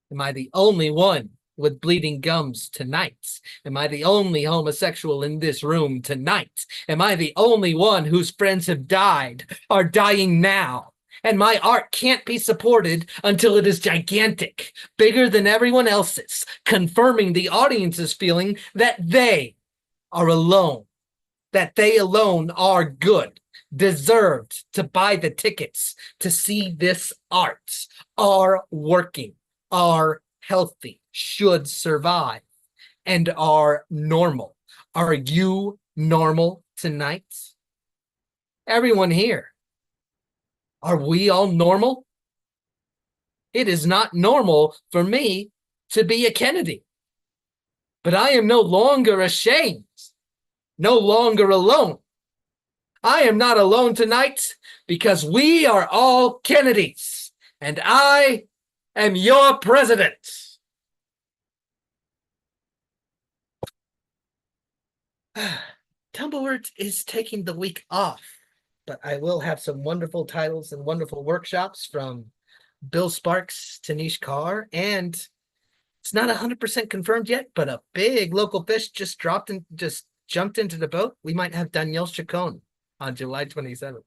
Am I the only one with bleeding gums tonight? Am I the only homosexual in this room tonight? Am I the only one whose friends have died, are dying now? And my art can't be supported until it is gigantic, bigger than everyone else's, confirming the audience's feeling that they are alone, that they alone are good, deserved to buy the tickets to see this art, are working, are healthy, should survive, and are normal. Are you normal tonight? Everyone here, are we all normal? It is not normal for me to be a Kennedy, but I am no longer ashamed, no longer alone. I am not alone tonight because we are all Kennedys, and I am your president. Tumbleweed is taking the week off, but I will have some wonderful titles and wonderful workshops from Bill Sparks, Tanish Carr, and it's not 100% confirmed yet, but a big local fish just jumped into the boat. We might have Danielle Chacon on July 27th.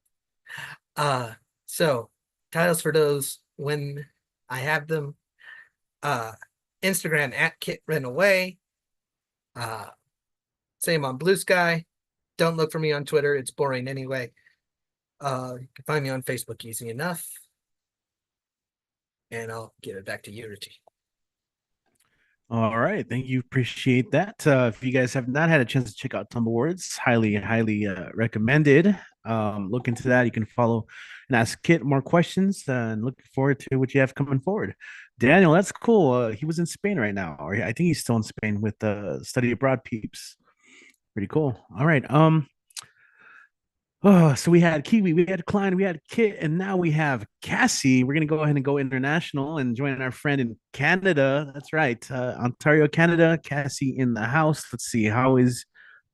So titles for those when I have them. Instagram at Kit Ran Away. Same on Blue Sky. Don't look for me on Twitter. It's boring anyway. You can find me on Facebook easy enough. And I'll give it back to you, Richie. All right, thank you. Appreciate that. If you guys have not had a chance to check out Tumblewords, highly recommended. Look into that. You can follow and ask Kit more questions, and looking forward to what you have coming forward. Daniel, that's cool. He was in Spain right now, or I think he's still in Spain with the study abroad peeps. Pretty cool. All right. Oh, so we had Kiwi, we had Klein, we had Kit, and now we have Cassie. We're gonna go ahead and go international and join our friend in Canada. That's right, Ontario, Canada. Cassie in the house. Let's see, how is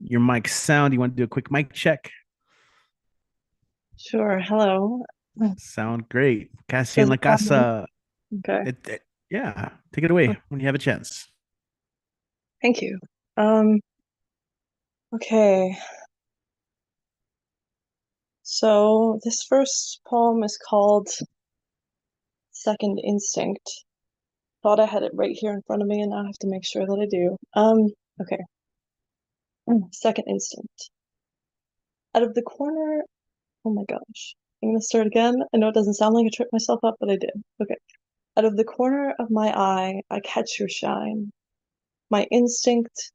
your mic sound? You want to do a quick mic check? Sure. Hello. Sound great, Cassie in Does La it sound Casa. Okay. Yeah, take it away when you have a chance. Thank you. Okay. So this first poem is called Second Instinct. Thought I had it right here in front of me, and now I have to make sure that I do. Okay. Second Instinct. Out of the corner, oh my gosh. I'm gonna start again. I know it doesn't sound like I tripped myself up, but I did. Okay. Out of the corner of my eye, I catch your shine. My instinct,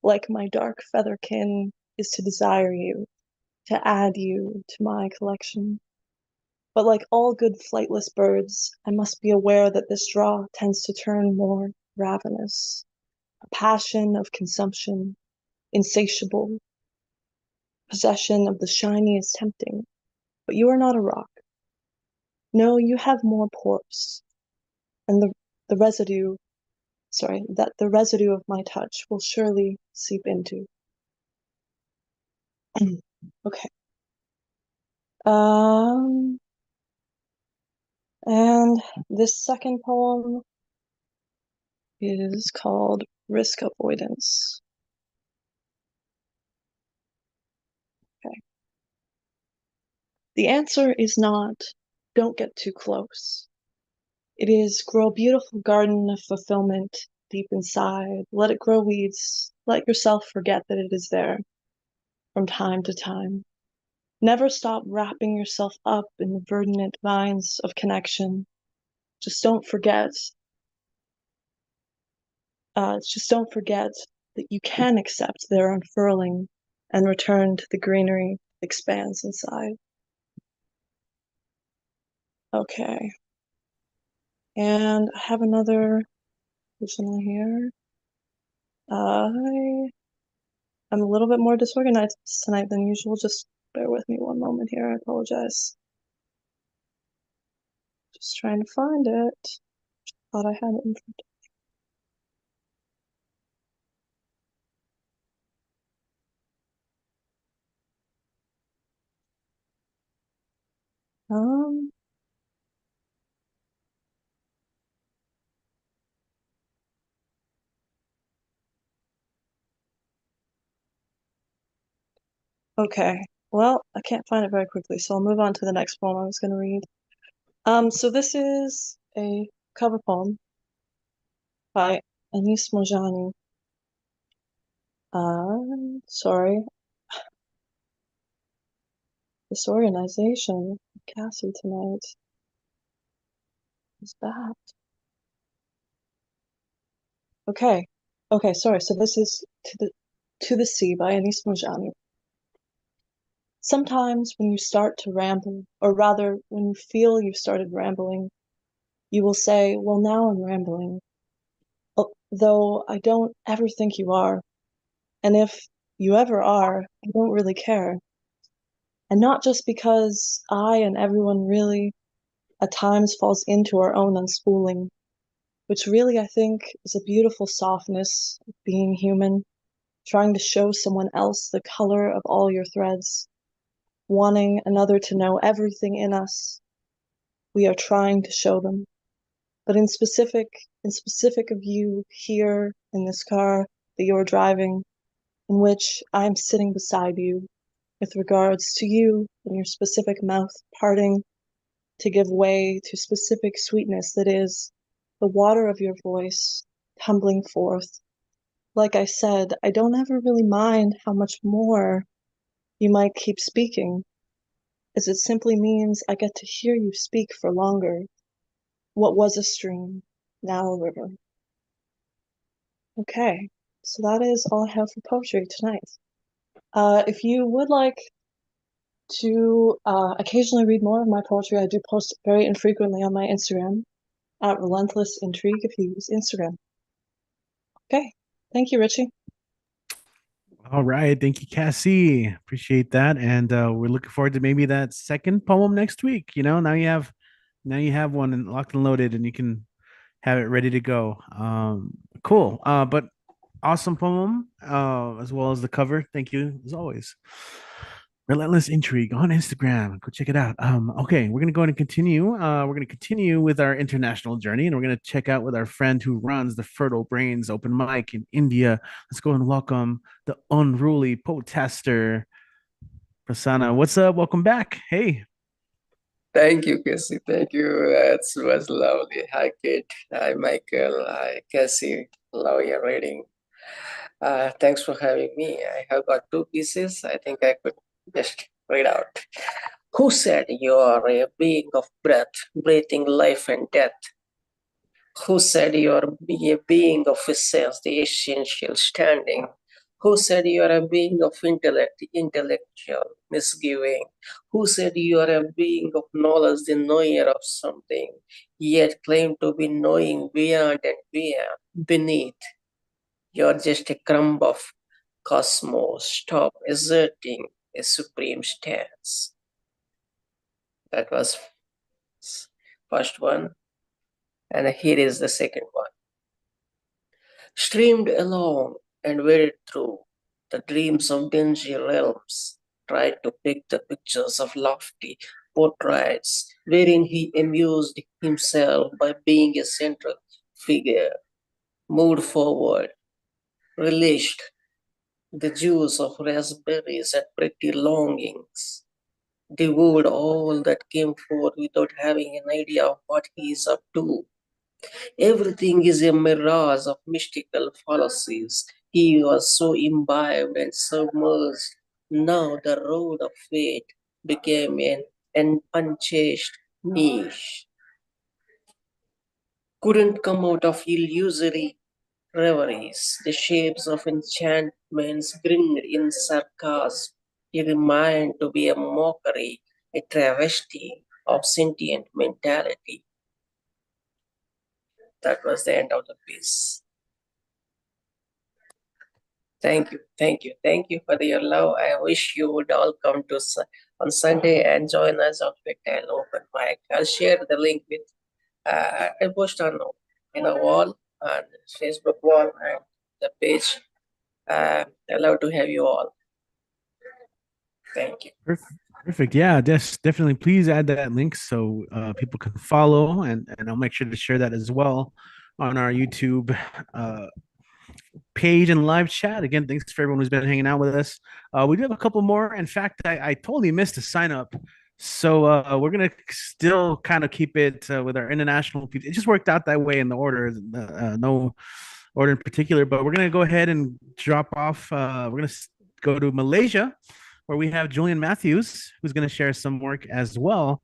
like my dark featherkin, is to desire you, to add you to my collection. But like all good flightless birds, I must be aware that this draw tends to turn more ravenous. A passion of consumption, insatiable. Possession of the shiny is tempting, but you are not a rock. No, you have more pores, and the residue, that the residue of my touch will surely seep into. Okay. And this second poem is called Risk Avoidance. Okay. The answer is not, don't get too close. It is, grow a beautiful garden of fulfillment deep inside. Let it grow weeds. Let yourself forget that it is there from time to time. Never stop wrapping yourself up in the verdant vines of connection. Just don't forget that you can accept their unfurling and return to the greenery that expands inside. Okay. And I have another original here. I am a little bit more disorganized tonight than usual. Just bear with me one moment here. I apologize. Just trying to find it. Thought I had it in front of me. Okay, well, I can't find it very quickly, so I'll move on to the next poem I was going to read. So this is a cover poem by Anis Mojani. Sorry. Disorganization of Cassie tonight is bad. Okay. Okay, sorry. So this is To the Sea by Anis Mojani. Sometimes when you start to ramble, or rather when you feel you've started rambling, you will say, well, now I'm rambling. Though I don't ever think you are. And if you ever are, I don't really care. And not just because I and everyone really at times falls into our own unspooling, which really I think is a beautiful softness of being human, trying to show someone else the color of all your threads, wanting another to know everything in us. We are trying to show them. But in specific of you here in this car that you're driving, in which I'm sitting beside you, with regards to you and your specific mouth parting to give way to specific sweetness that is the water of your voice tumbling forth. Like I said, I don't ever really mind how much more you might keep speaking, as it simply means I get to hear you speak for longer. What was a stream, now a river. Okay, so that is all I have for poetry tonight. If you would like to occasionally read more of my poetry, I do post very infrequently on my Instagram at Relentless Intrigue if you use Instagram. Okay, thank you, Richie. All right, thank you, Cassie. Appreciate that, and we're looking forward to maybe that second poem next week. You know, now you have one and locked and loaded, and you can have it ready to go. Cool. But awesome poem, as well as the cover. Thank you as always. Relentless Intrigue on Instagram. Go check it out. Okay, we're gonna go ahead and continue. We're gonna continue with our international journey, and we're gonna check out with our friend who runs the Fertile Brains open mic in India. Let's go and welcome the unruly poetaster, Prasanna. What's up? Welcome back. Hey. Thank you, Cassie. Thank you. It was lovely. Hi, Kate. Hi, Michael. Hi, Cassie. Love your reading. Thanks for having me. I have got two pieces. I think I could just read out. Who said you are a being of breath, breathing life and death? Who said you are a being of essence, the essential standing? Who said you are a being of intellect, the intellectual misgiving? Who said you are a being of knowledge, the knower of something, yet claim to be knowing beyond and beyond, beneath? You're just a crumb of cosmos. Stop asserting a supreme stance. That was first one. And here is the second one. Streamed along and waded through the dreams of dingy realms, tried to pick the pictures of lofty portraits, wherein he amused himself by being a central figure, moved forward, relished the juice of raspberries and pretty longings, devoured all that came forth without having an idea of what he is up to. Everything is a mirage of mystical fallacies. He was so imbibed and submerged. Now the road of fate became an unchased niche. Couldn't come out of illusory reveries. The shapes of enchantments grinned in sarcasm. He remained to be a mockery, a travesty of sentient mentality. That was the end of the piece. Thank you, thank you, thank you for your love. I wish you would all come to on Sunday and join us on Tactile Open Mic. I'll share the link with I post on wall, on Facebook wall and the page. I'd love to have you all. Thank you. Perfect. Yeah, definitely. Please add that link so people can follow, and I'll make sure to share that as well on our YouTube page and live chat. Again, thanks for everyone who's been hanging out with us. We do have a couple more. In fact, I totally missed a sign up. So we're gonna still kind of keep it with our international people. It just worked out that way in the order, no order in particular. But we're gonna go ahead and drop off. We're gonna go to Malaysia, where we have Julian Matthews, who's gonna share some work as well.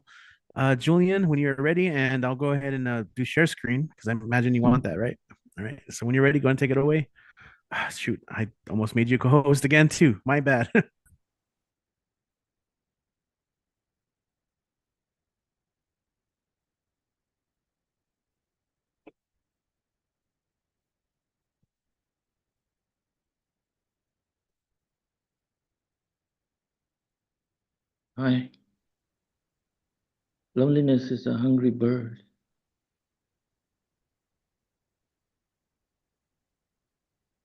Julian, when you're ready, and I'll go ahead and do share screen because I imagine you want that, right? All right. So when you're ready, go and take it away. Ah, shoot, I almost made you co-host again too. My bad. Hi. Loneliness is a hungry bird.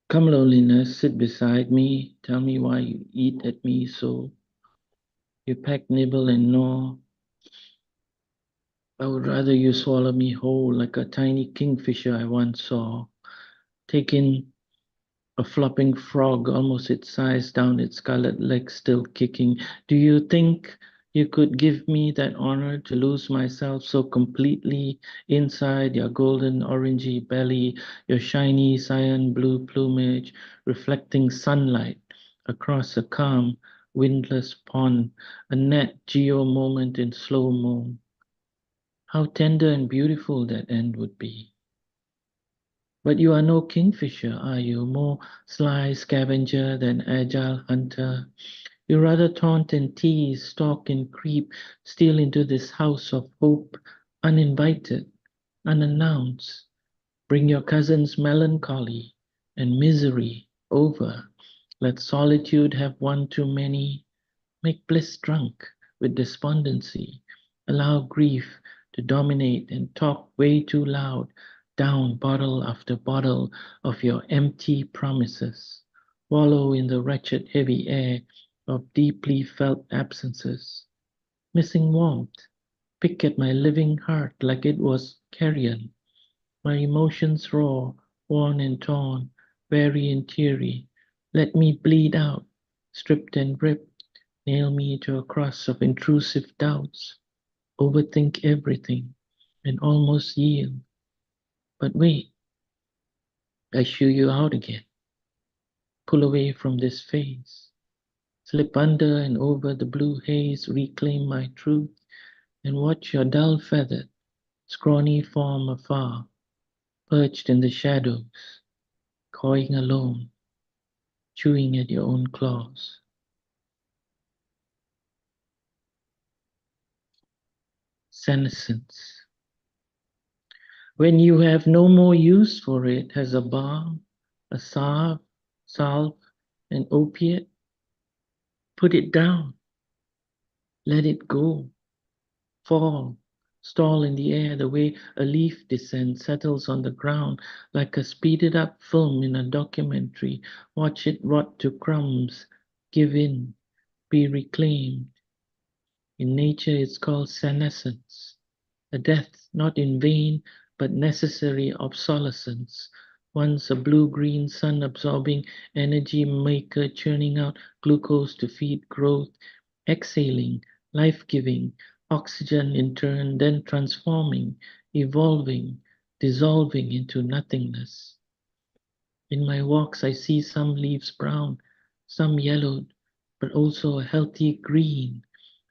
Come, loneliness, sit beside me. Tell me why you eat at me so. You peck, nibble, and gnaw. I would rather you swallow me whole like a tiny kingfisher I once saw. Take in a flopping frog, almost its size, down its scarlet legs still kicking. Do you think you could give me that honor to lose myself so completely inside your golden orangey belly, your shiny cyan blue plumage reflecting sunlight across a calm, windless pond, a net geo moment in slow mo? How tender and beautiful that end would be. But you are no kingfisher, are you? More sly scavenger than agile hunter. You rather taunt and tease, stalk and creep, steal into this house of hope, uninvited, unannounced. Bring your cousin's melancholy and misery over. Let solitude have one too many. Make bliss drunk with despondency. Allow grief to dominate and talk way too loud, down bottle after bottle of your empty promises. Wallow in the wretched heavy air of deeply felt absences. Missing warmth, pick at my living heart like it was carrion. My emotions raw, worn and torn, weary and teary. Let me bleed out, stripped and ripped. Nail me to a cross of intrusive doubts. Overthink everything and almost yield. But wait, I shoo you out again. Pull away from this phase. Slip under and over the blue haze, reclaim my truth, and watch your dull feathered, scrawny form afar, perched in the shadows, cawing alone, chewing at your own claws. Senescence. When you have no more use for it as a balm, a salve, an opiate, put it down, let it go, fall, stall in the air the way a leaf descends, settles on the ground like a speeded up film in a documentary. Watch it rot to crumbs, give in, be reclaimed. In nature, it's called senescence, a death not in vain but necessary obsolescence. Once a blue-green sun-absorbing energy maker churning out glucose to feed growth, exhaling, life-giving, oxygen in turn, then transforming, evolving, dissolving into nothingness. In my walks, I see some leaves brown, some yellowed, but also a healthy green,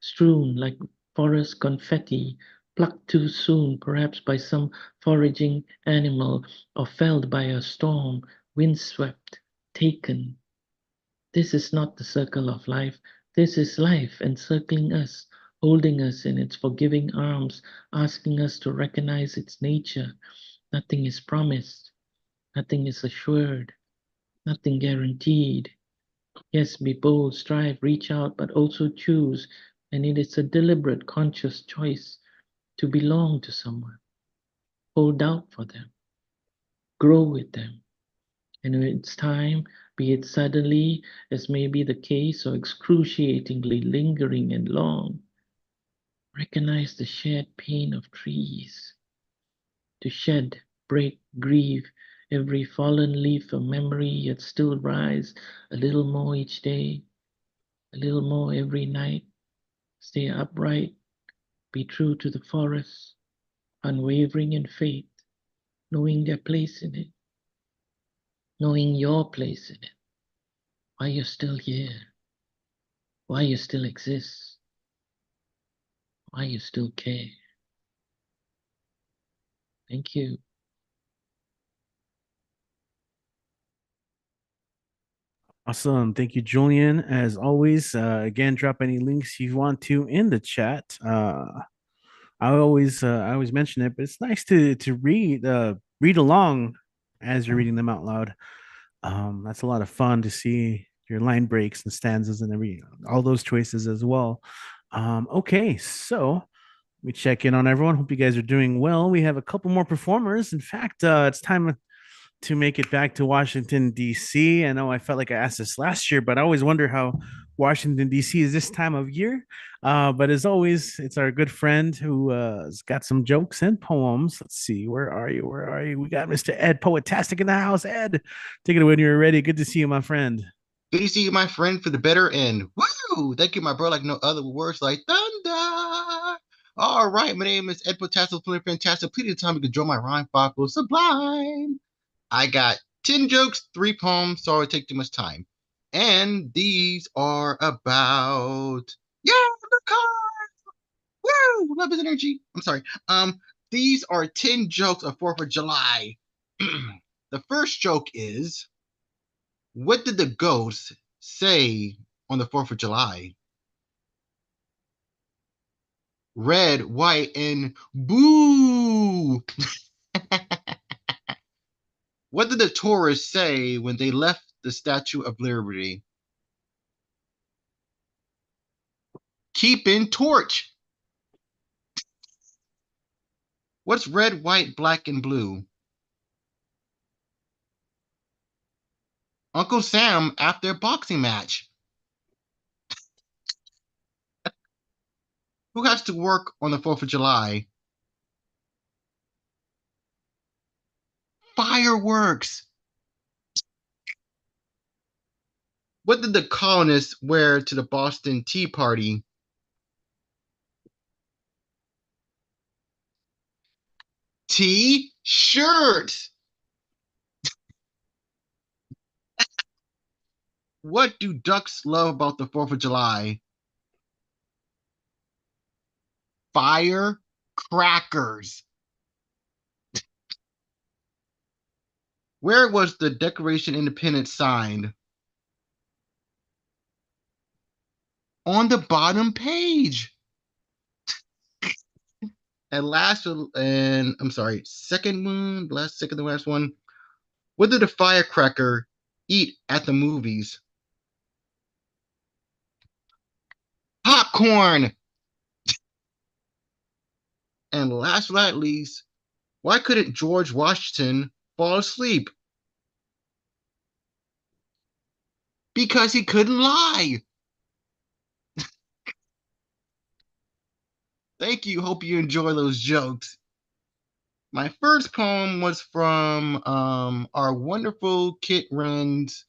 strewn like forest confetti, plucked too soon, perhaps by some foraging animal, or felled by a storm, windswept, taken. This is not the circle of life. This is life encircling us, holding us in its forgiving arms, asking us to recognize its nature. Nothing is promised, nothing is assured. Nothing guaranteed. Yes, be bold, strive, reach out, but also choose. And it is a deliberate, conscious choice to belong to someone. Hold out for them. Grow with them. And when it's time, be it suddenly, as may be the case, or excruciatingly lingering and long, recognize the shared pain of trees. To shed, break, grieve, every fallen leaf a memory, yet still rise a little more each day, a little more every night. Stay upright, be true to the forest, unwavering in faith, knowing their place in it, knowing your place in it, why you're still here, why you still exist, why you still care. Thank you. Awesome. Thank you, Julian. As always, again, drop any links you want to in the chat. I always mention it, but it's nice to read along as you're reading them out loud. That's a lot of fun to see your line breaks and stanzas and all those choices as well. Okay, so we check in on everyone. Hope you guys are doing well. We have a couple more performers. In fact, it's time to make it back to Washington, D.C. I know I felt like I asked this last year, but I always wonder how Washington, D.C. is this time of year. But as always, it's our good friend who has got some jokes and poems. Let's see. Where are you? Where are you? We got Mr. Ed Poetastic in the house. Ed, take it away when you're ready. Good to see you, my friend. Good to see you, my friend, for the better end. Woo! Thank you, my bro, like no other words like thunder. All right, my name is Ed Potastic, feeling fantastic. Please time you can draw my rhyme Fockle sublime. I got 10 jokes, 3 poems, sorry it take too much time. And these are about the car. Woo! Love his energy. I'm sorry. These are 10 jokes of 4th of July. The first joke is, what did the ghost say on the 4th of July? Red, white, and boo! What did the tourists say when they left the Statue of Liberty? Keeping torch. What's red, white, black, and blue? Uncle Sam after a boxing match. Who has to work on the 4th of July? Fireworks. What did the colonists wear to the Boston Tea Party? T-shirts. What do ducks love about the 4th of July? Firecrackers. Where was the Declaration of Independence signed? On the bottom page. And second one, the last one. What did the firecracker eat at the movies? Popcorn. And last but not least, why couldn't George Washington fall asleep? Because he couldn't lie. Thank you. Hope you enjoy those jokes. My first poem was from our wonderful Kit Ren's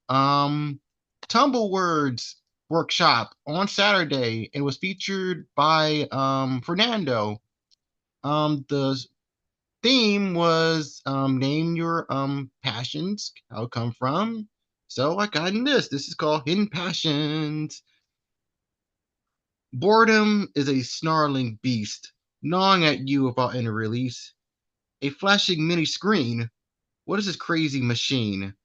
Tumble Words workshop on Saturday. It was featured by Fernando. The theme was name your passions, how it come from. So I got in this. This is called Hidden Passions. Boredom is a snarling beast, gnawing at you without any release. A flashing mini screen. What is this crazy machine?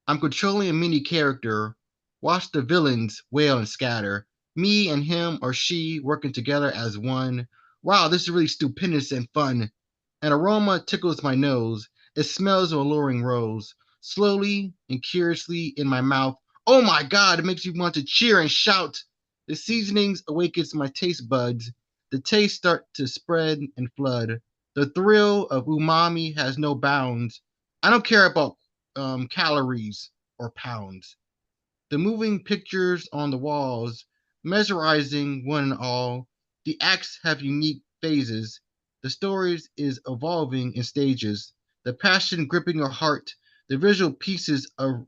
I'm controlling a mini character. Watch the villains wail and scatter. Me and him or she working together as one. Wow, this is really stupendous and fun. An aroma tickles my nose. It smells of alluring rose. Slowly and curiously in my mouth. Oh my God, it makes me want to cheer and shout. The seasonings awakens my taste buds. The taste start to spread and flood. The thrill of umami has no bounds. I don't care about calories or pounds. The moving pictures on the walls, mesmerizing one and all. The acts have unique phases. The stories is evolving in stages. The passion gripping your heart. The visual pieces of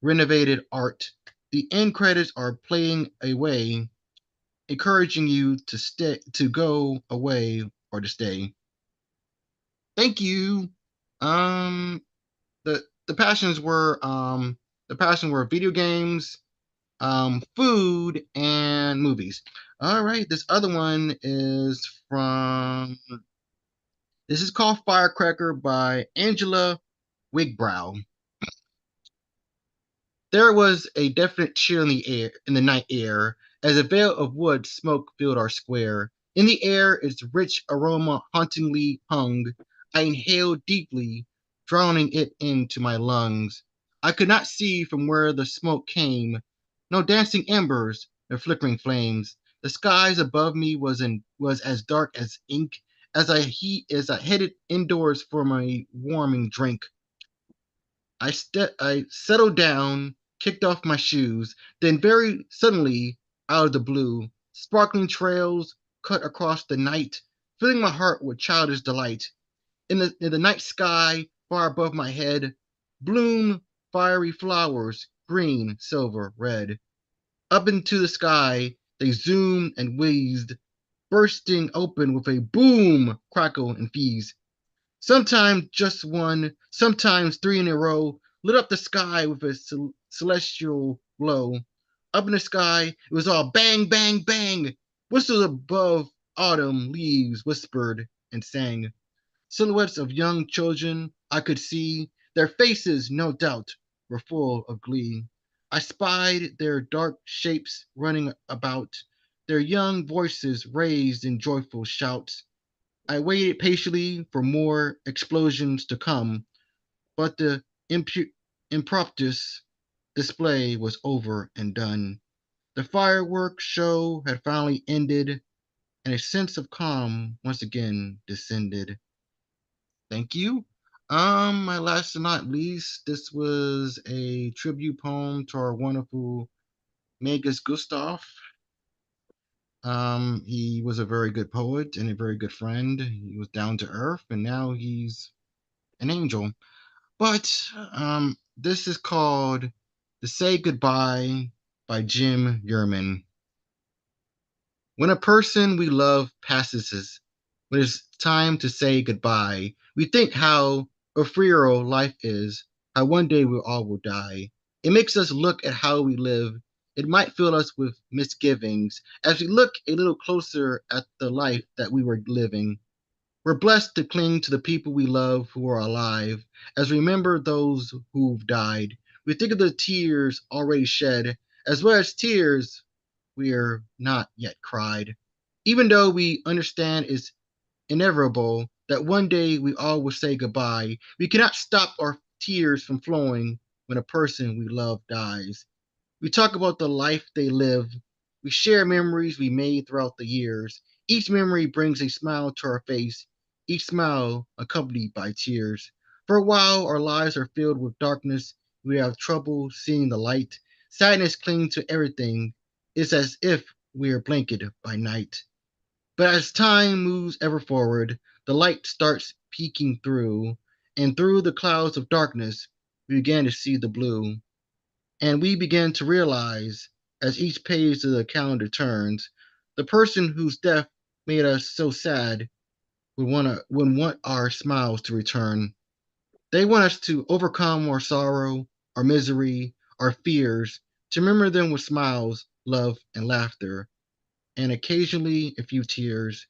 renovated art. The end credits are playing away, encouraging you to go away or to stay. Thank you. The passions were video games, food, and movies. All right, this other one is this is called Firecracker by Angela Wigbrow. There was a definite chill in the night air, as a veil of wood smoke filled our square. In the air, its rich aroma hauntingly hung. I inhaled deeply, drowning it into my lungs. I could not see from where the smoke came. No dancing embers, no flickering flames. The skies above me was as dark as ink as I headed indoors for my warming drink. I settled down, kicked off my shoes, then very suddenly, out of the blue, sparkling trails cut across the night, filling my heart with childish delight. In the night sky, far above my head, bloom fiery flowers, green, silver, red. Up into the sky, they zoomed and whizzed, bursting open with a boom, crackle, and fizz. Sometimes just one, sometimes three in a row, lit up the sky with a celestial glow. Up in the sky, it was all bang, bang, bang. Whistles above autumn leaves whispered and sang. Silhouettes of young children I could see, their faces, no doubt, were full of glee. I spied their dark shapes running about, their young voices raised in joyful shouts. I waited patiently for more explosions to come, but the impromptus display was over and done. The fireworks show had finally ended, and a sense of calm once again descended. Thank you. My last but not least, this was a tribute poem to our wonderful Magus Gustav. He was a very good poet and a very good friend. He was down to earth, and now he's an angel. But this is called "The Say Goodbye" by Jim Yerman. When a person we love passes us, when it's time to say goodbye, we think how ephemeral life is, how one day we all will die. It makes us look at how we live. It might fill us with misgivings as we look a little closer at the life that we were living. We're blessed to cling to the people we love who are alive. As we remember those who've died, we think of the tears already shed, as well as tears we're not yet cried. Even though we understand it's inevitable that one day we all will say goodbye, we cannot stop our tears from flowing when a person we love dies. We talk about the life they live. We share memories we made throughout the years. Each memory brings a smile to our face, each smile accompanied by tears. For a while, our lives are filled with darkness. We have trouble seeing the light. Sadness clings to everything. It's as if we are blanketed by night. But as time moves ever forward, the light starts peeking through, and through the clouds of darkness, we begin to see the blue. And we begin to realize, as each page of the calendar turns, the person whose death made us so sad would want our smiles to return. They want us to overcome our sorrow, our misery, our fears, to remember them with smiles, love, and laughter, and occasionally a few tears.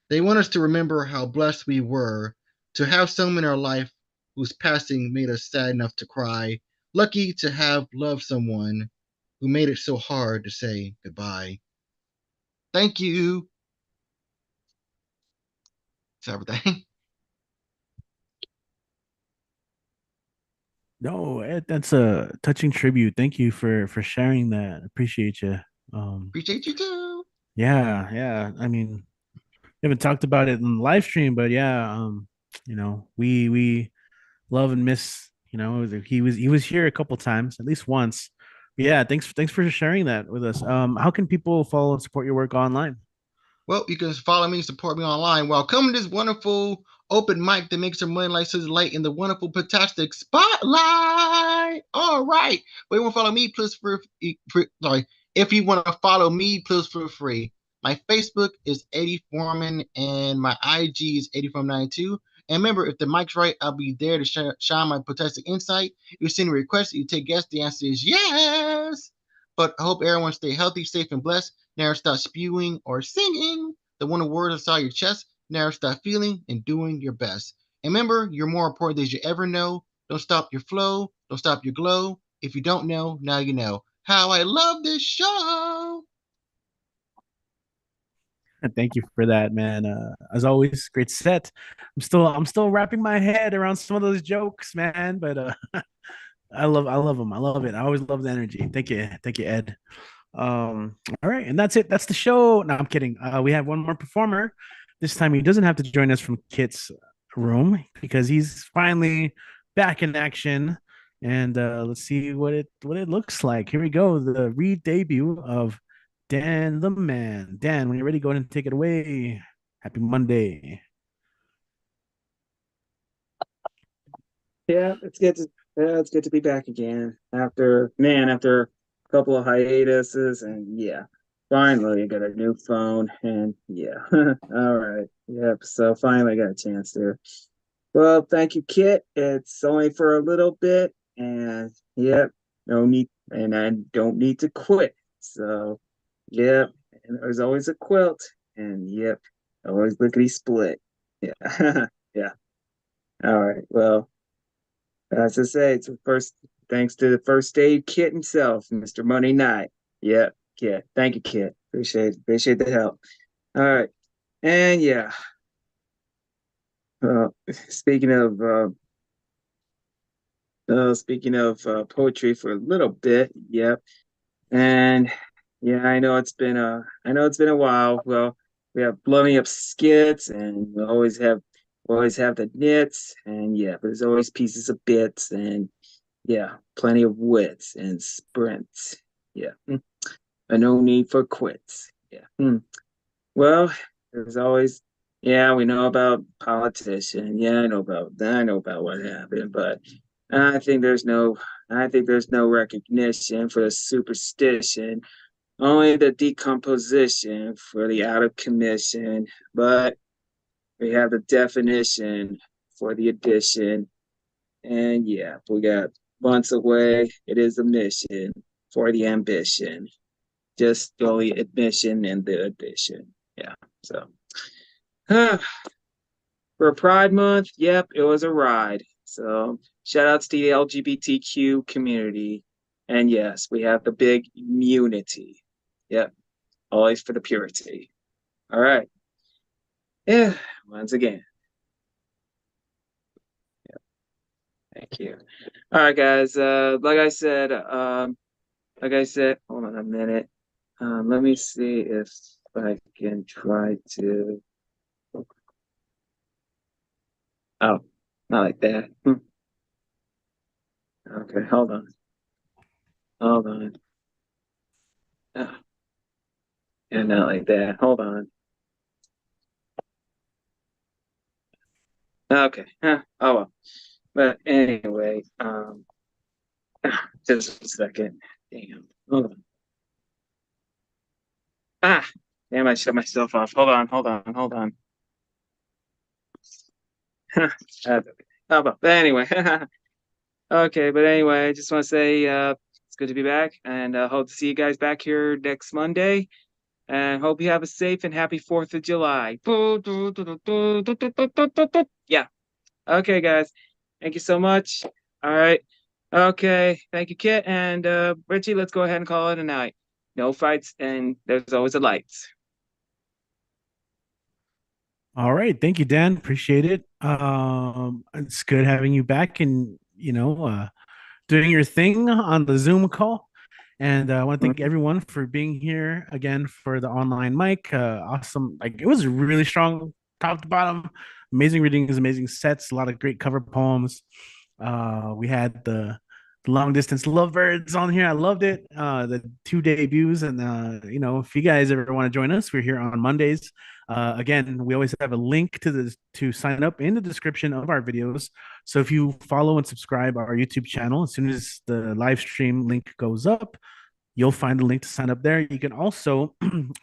They want us to remember how blessed we were to have someone in our life whose passing made us sad enough to cry, lucky to have loved someone who made it so hard to say goodbye. Thank you. That's everything. No, Ed, that's a touching tribute. Thank you for sharing that. Appreciate you. Appreciate you too. Yeah. I mean, we haven't talked about it in the live stream, but yeah, we love and miss. He was here a couple times, at least once. But yeah, thanks for sharing that with us. How can people follow and support your work online? Well, you can follow me, support me online while coming to this wonderful open mic that makes your money like such light in the wonderful, fantastic spotlight. All right. But you want to follow me, please sorry. If you want to follow me, please feel free. My Facebook is Eddie Foreman and my IG is 8492. And remember, if the mic's right, I'll be there to shine my fantastic insight. If you send a request, you take guests, the answer is yes. But I hope everyone stay healthy, safe, and blessed. Never stop spewing or singing the one word inside your chest. Never stop feeling and doing your best. And remember, you're more important than you ever know. Don't stop your flow. Don't stop your glow. If you don't know, now you know how I love this show. And thank you for that, man. As always, great set. I'm still wrapping my head around some of those jokes, man. But I love them. I love it. I always love the energy. Thank you, Ed. All right, and that's it. That's the show. No, I'm kidding. We have one more performer. This time he doesn't have to join us from Kit's room because he's finally back in action. And let's see what it looks like. Here we go. The re-debut of Dan the Man. Dan, when you're ready, go ahead and take it away. Happy Monday. It's good to be back again after a couple of hiatuses, and yeah, finally I got a new phone, and yeah. All right. Yep, so finally I got a chance to. Well, thank you, Kit. It's only for a little bit, and yep, no need, and I don't need to quit. So yep, and there's always a quilt, and yep, always lickety split. Yeah. Yeah. All right. Well, as I say, it's the first thanks to the first aid Kit himself, Mr. Monday Night. Yep, Kit. Thank you, Kit. Appreciate the help. All right. And yeah. Speaking of poetry for a little bit, yep. And yeah, I know it's been a while. Well, we have blowing up skits, and we always have the knits, and yeah, but there's always pieces of bits, and yeah, plenty of wits and sprints. Yeah, and no need for quits. Yeah. Well, there's always, yeah, we know about politician. Yeah, I know about what happened, but I think there's no, I think there's no recognition for the superstition, only the decomposition for the out of commission. But we have the definition for the addition, and yeah, we got months away. It is a mission for the ambition, just only admission and the addition. Yeah, so. For Pride Month, yep, it was a ride. So shout outs to the LGBTQ community. And yes, we have the big immunity. Yep, always for the purity. All right. Yeah, once again. Yep. Thank you. All right, guys. Like I said, hold on a minute. Let me see if I can try to. Oh, not like that. Okay, hold on. Hold on. Oh, yeah, not like that. Hold on. Okay. Oh well. But anyway, just a second. Damn. Hold on. Ah, damn, I shut myself off. Hold on. That's okay. Oh, but anyway. Okay, but anyway, I just want to say it's good to be back, and hope to see you guys back here next Monday. And hope you have a safe and happy 4th of July. Yeah. Okay, guys. Thank you so much. All right. Okay. Thank you, Kit. And Richie, let's go ahead and call it a night. No fights, and there's always a lights. All right, thank you, Dan. Appreciate it. It's good having you back and doing your thing on the Zoom call. And I want to thank everyone for being here again for the online mic. Awesome. Like it was really strong top to bottom. Amazing readings, amazing sets, a lot of great cover poems. We had the long distance lovebirds on here. I loved it. The 2 debuts. And, if you guys ever want to join us, we're here on Mondays. Again, we always have a link to sign up in the description of our videos. So if you follow and subscribe our YouTube channel, as soon as the live stream link goes up, you'll find the link to sign up there. You can also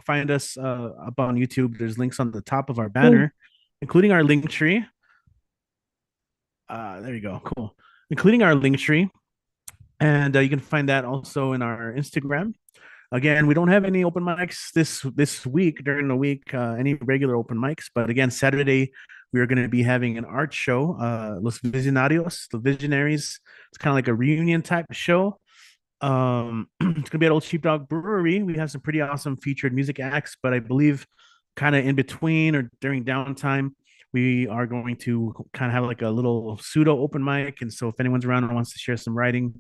find us up on YouTube. There's links on the top of our banner, including our link tree. There you go. Cool. Including our link tree. And you can find that also in our Instagram. Again, we don't have any open mics this week during the week, any regular open mics. But again, Saturday we are going to be having an art show, Los Visionarios, the Visionaries. It's kind of like a reunion type show. It's gonna be at Old Sheepdog Brewery. We have some pretty awesome featured music acts, but I believe kind of in between or during downtime, we are going to kind of have like a little pseudo open mic. And so if anyone's around and wants to share some writing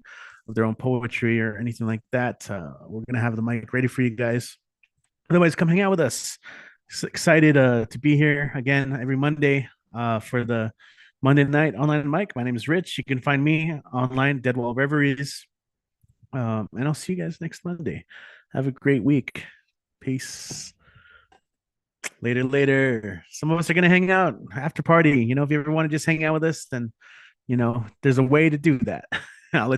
of their own poetry or anything like that, we're gonna have the mic ready for you guys. Otherwise, come hang out with us. Excited to be here again every Monday for the Monday night online mic. My name is Rich. You can find me online, Deadwall Reveries. And I'll see you guys next Monday. Have a great week. Peace. Later, later. Some of us are gonna hang out after party. You know, if you ever want to just hang out with us, then there's a way to do that.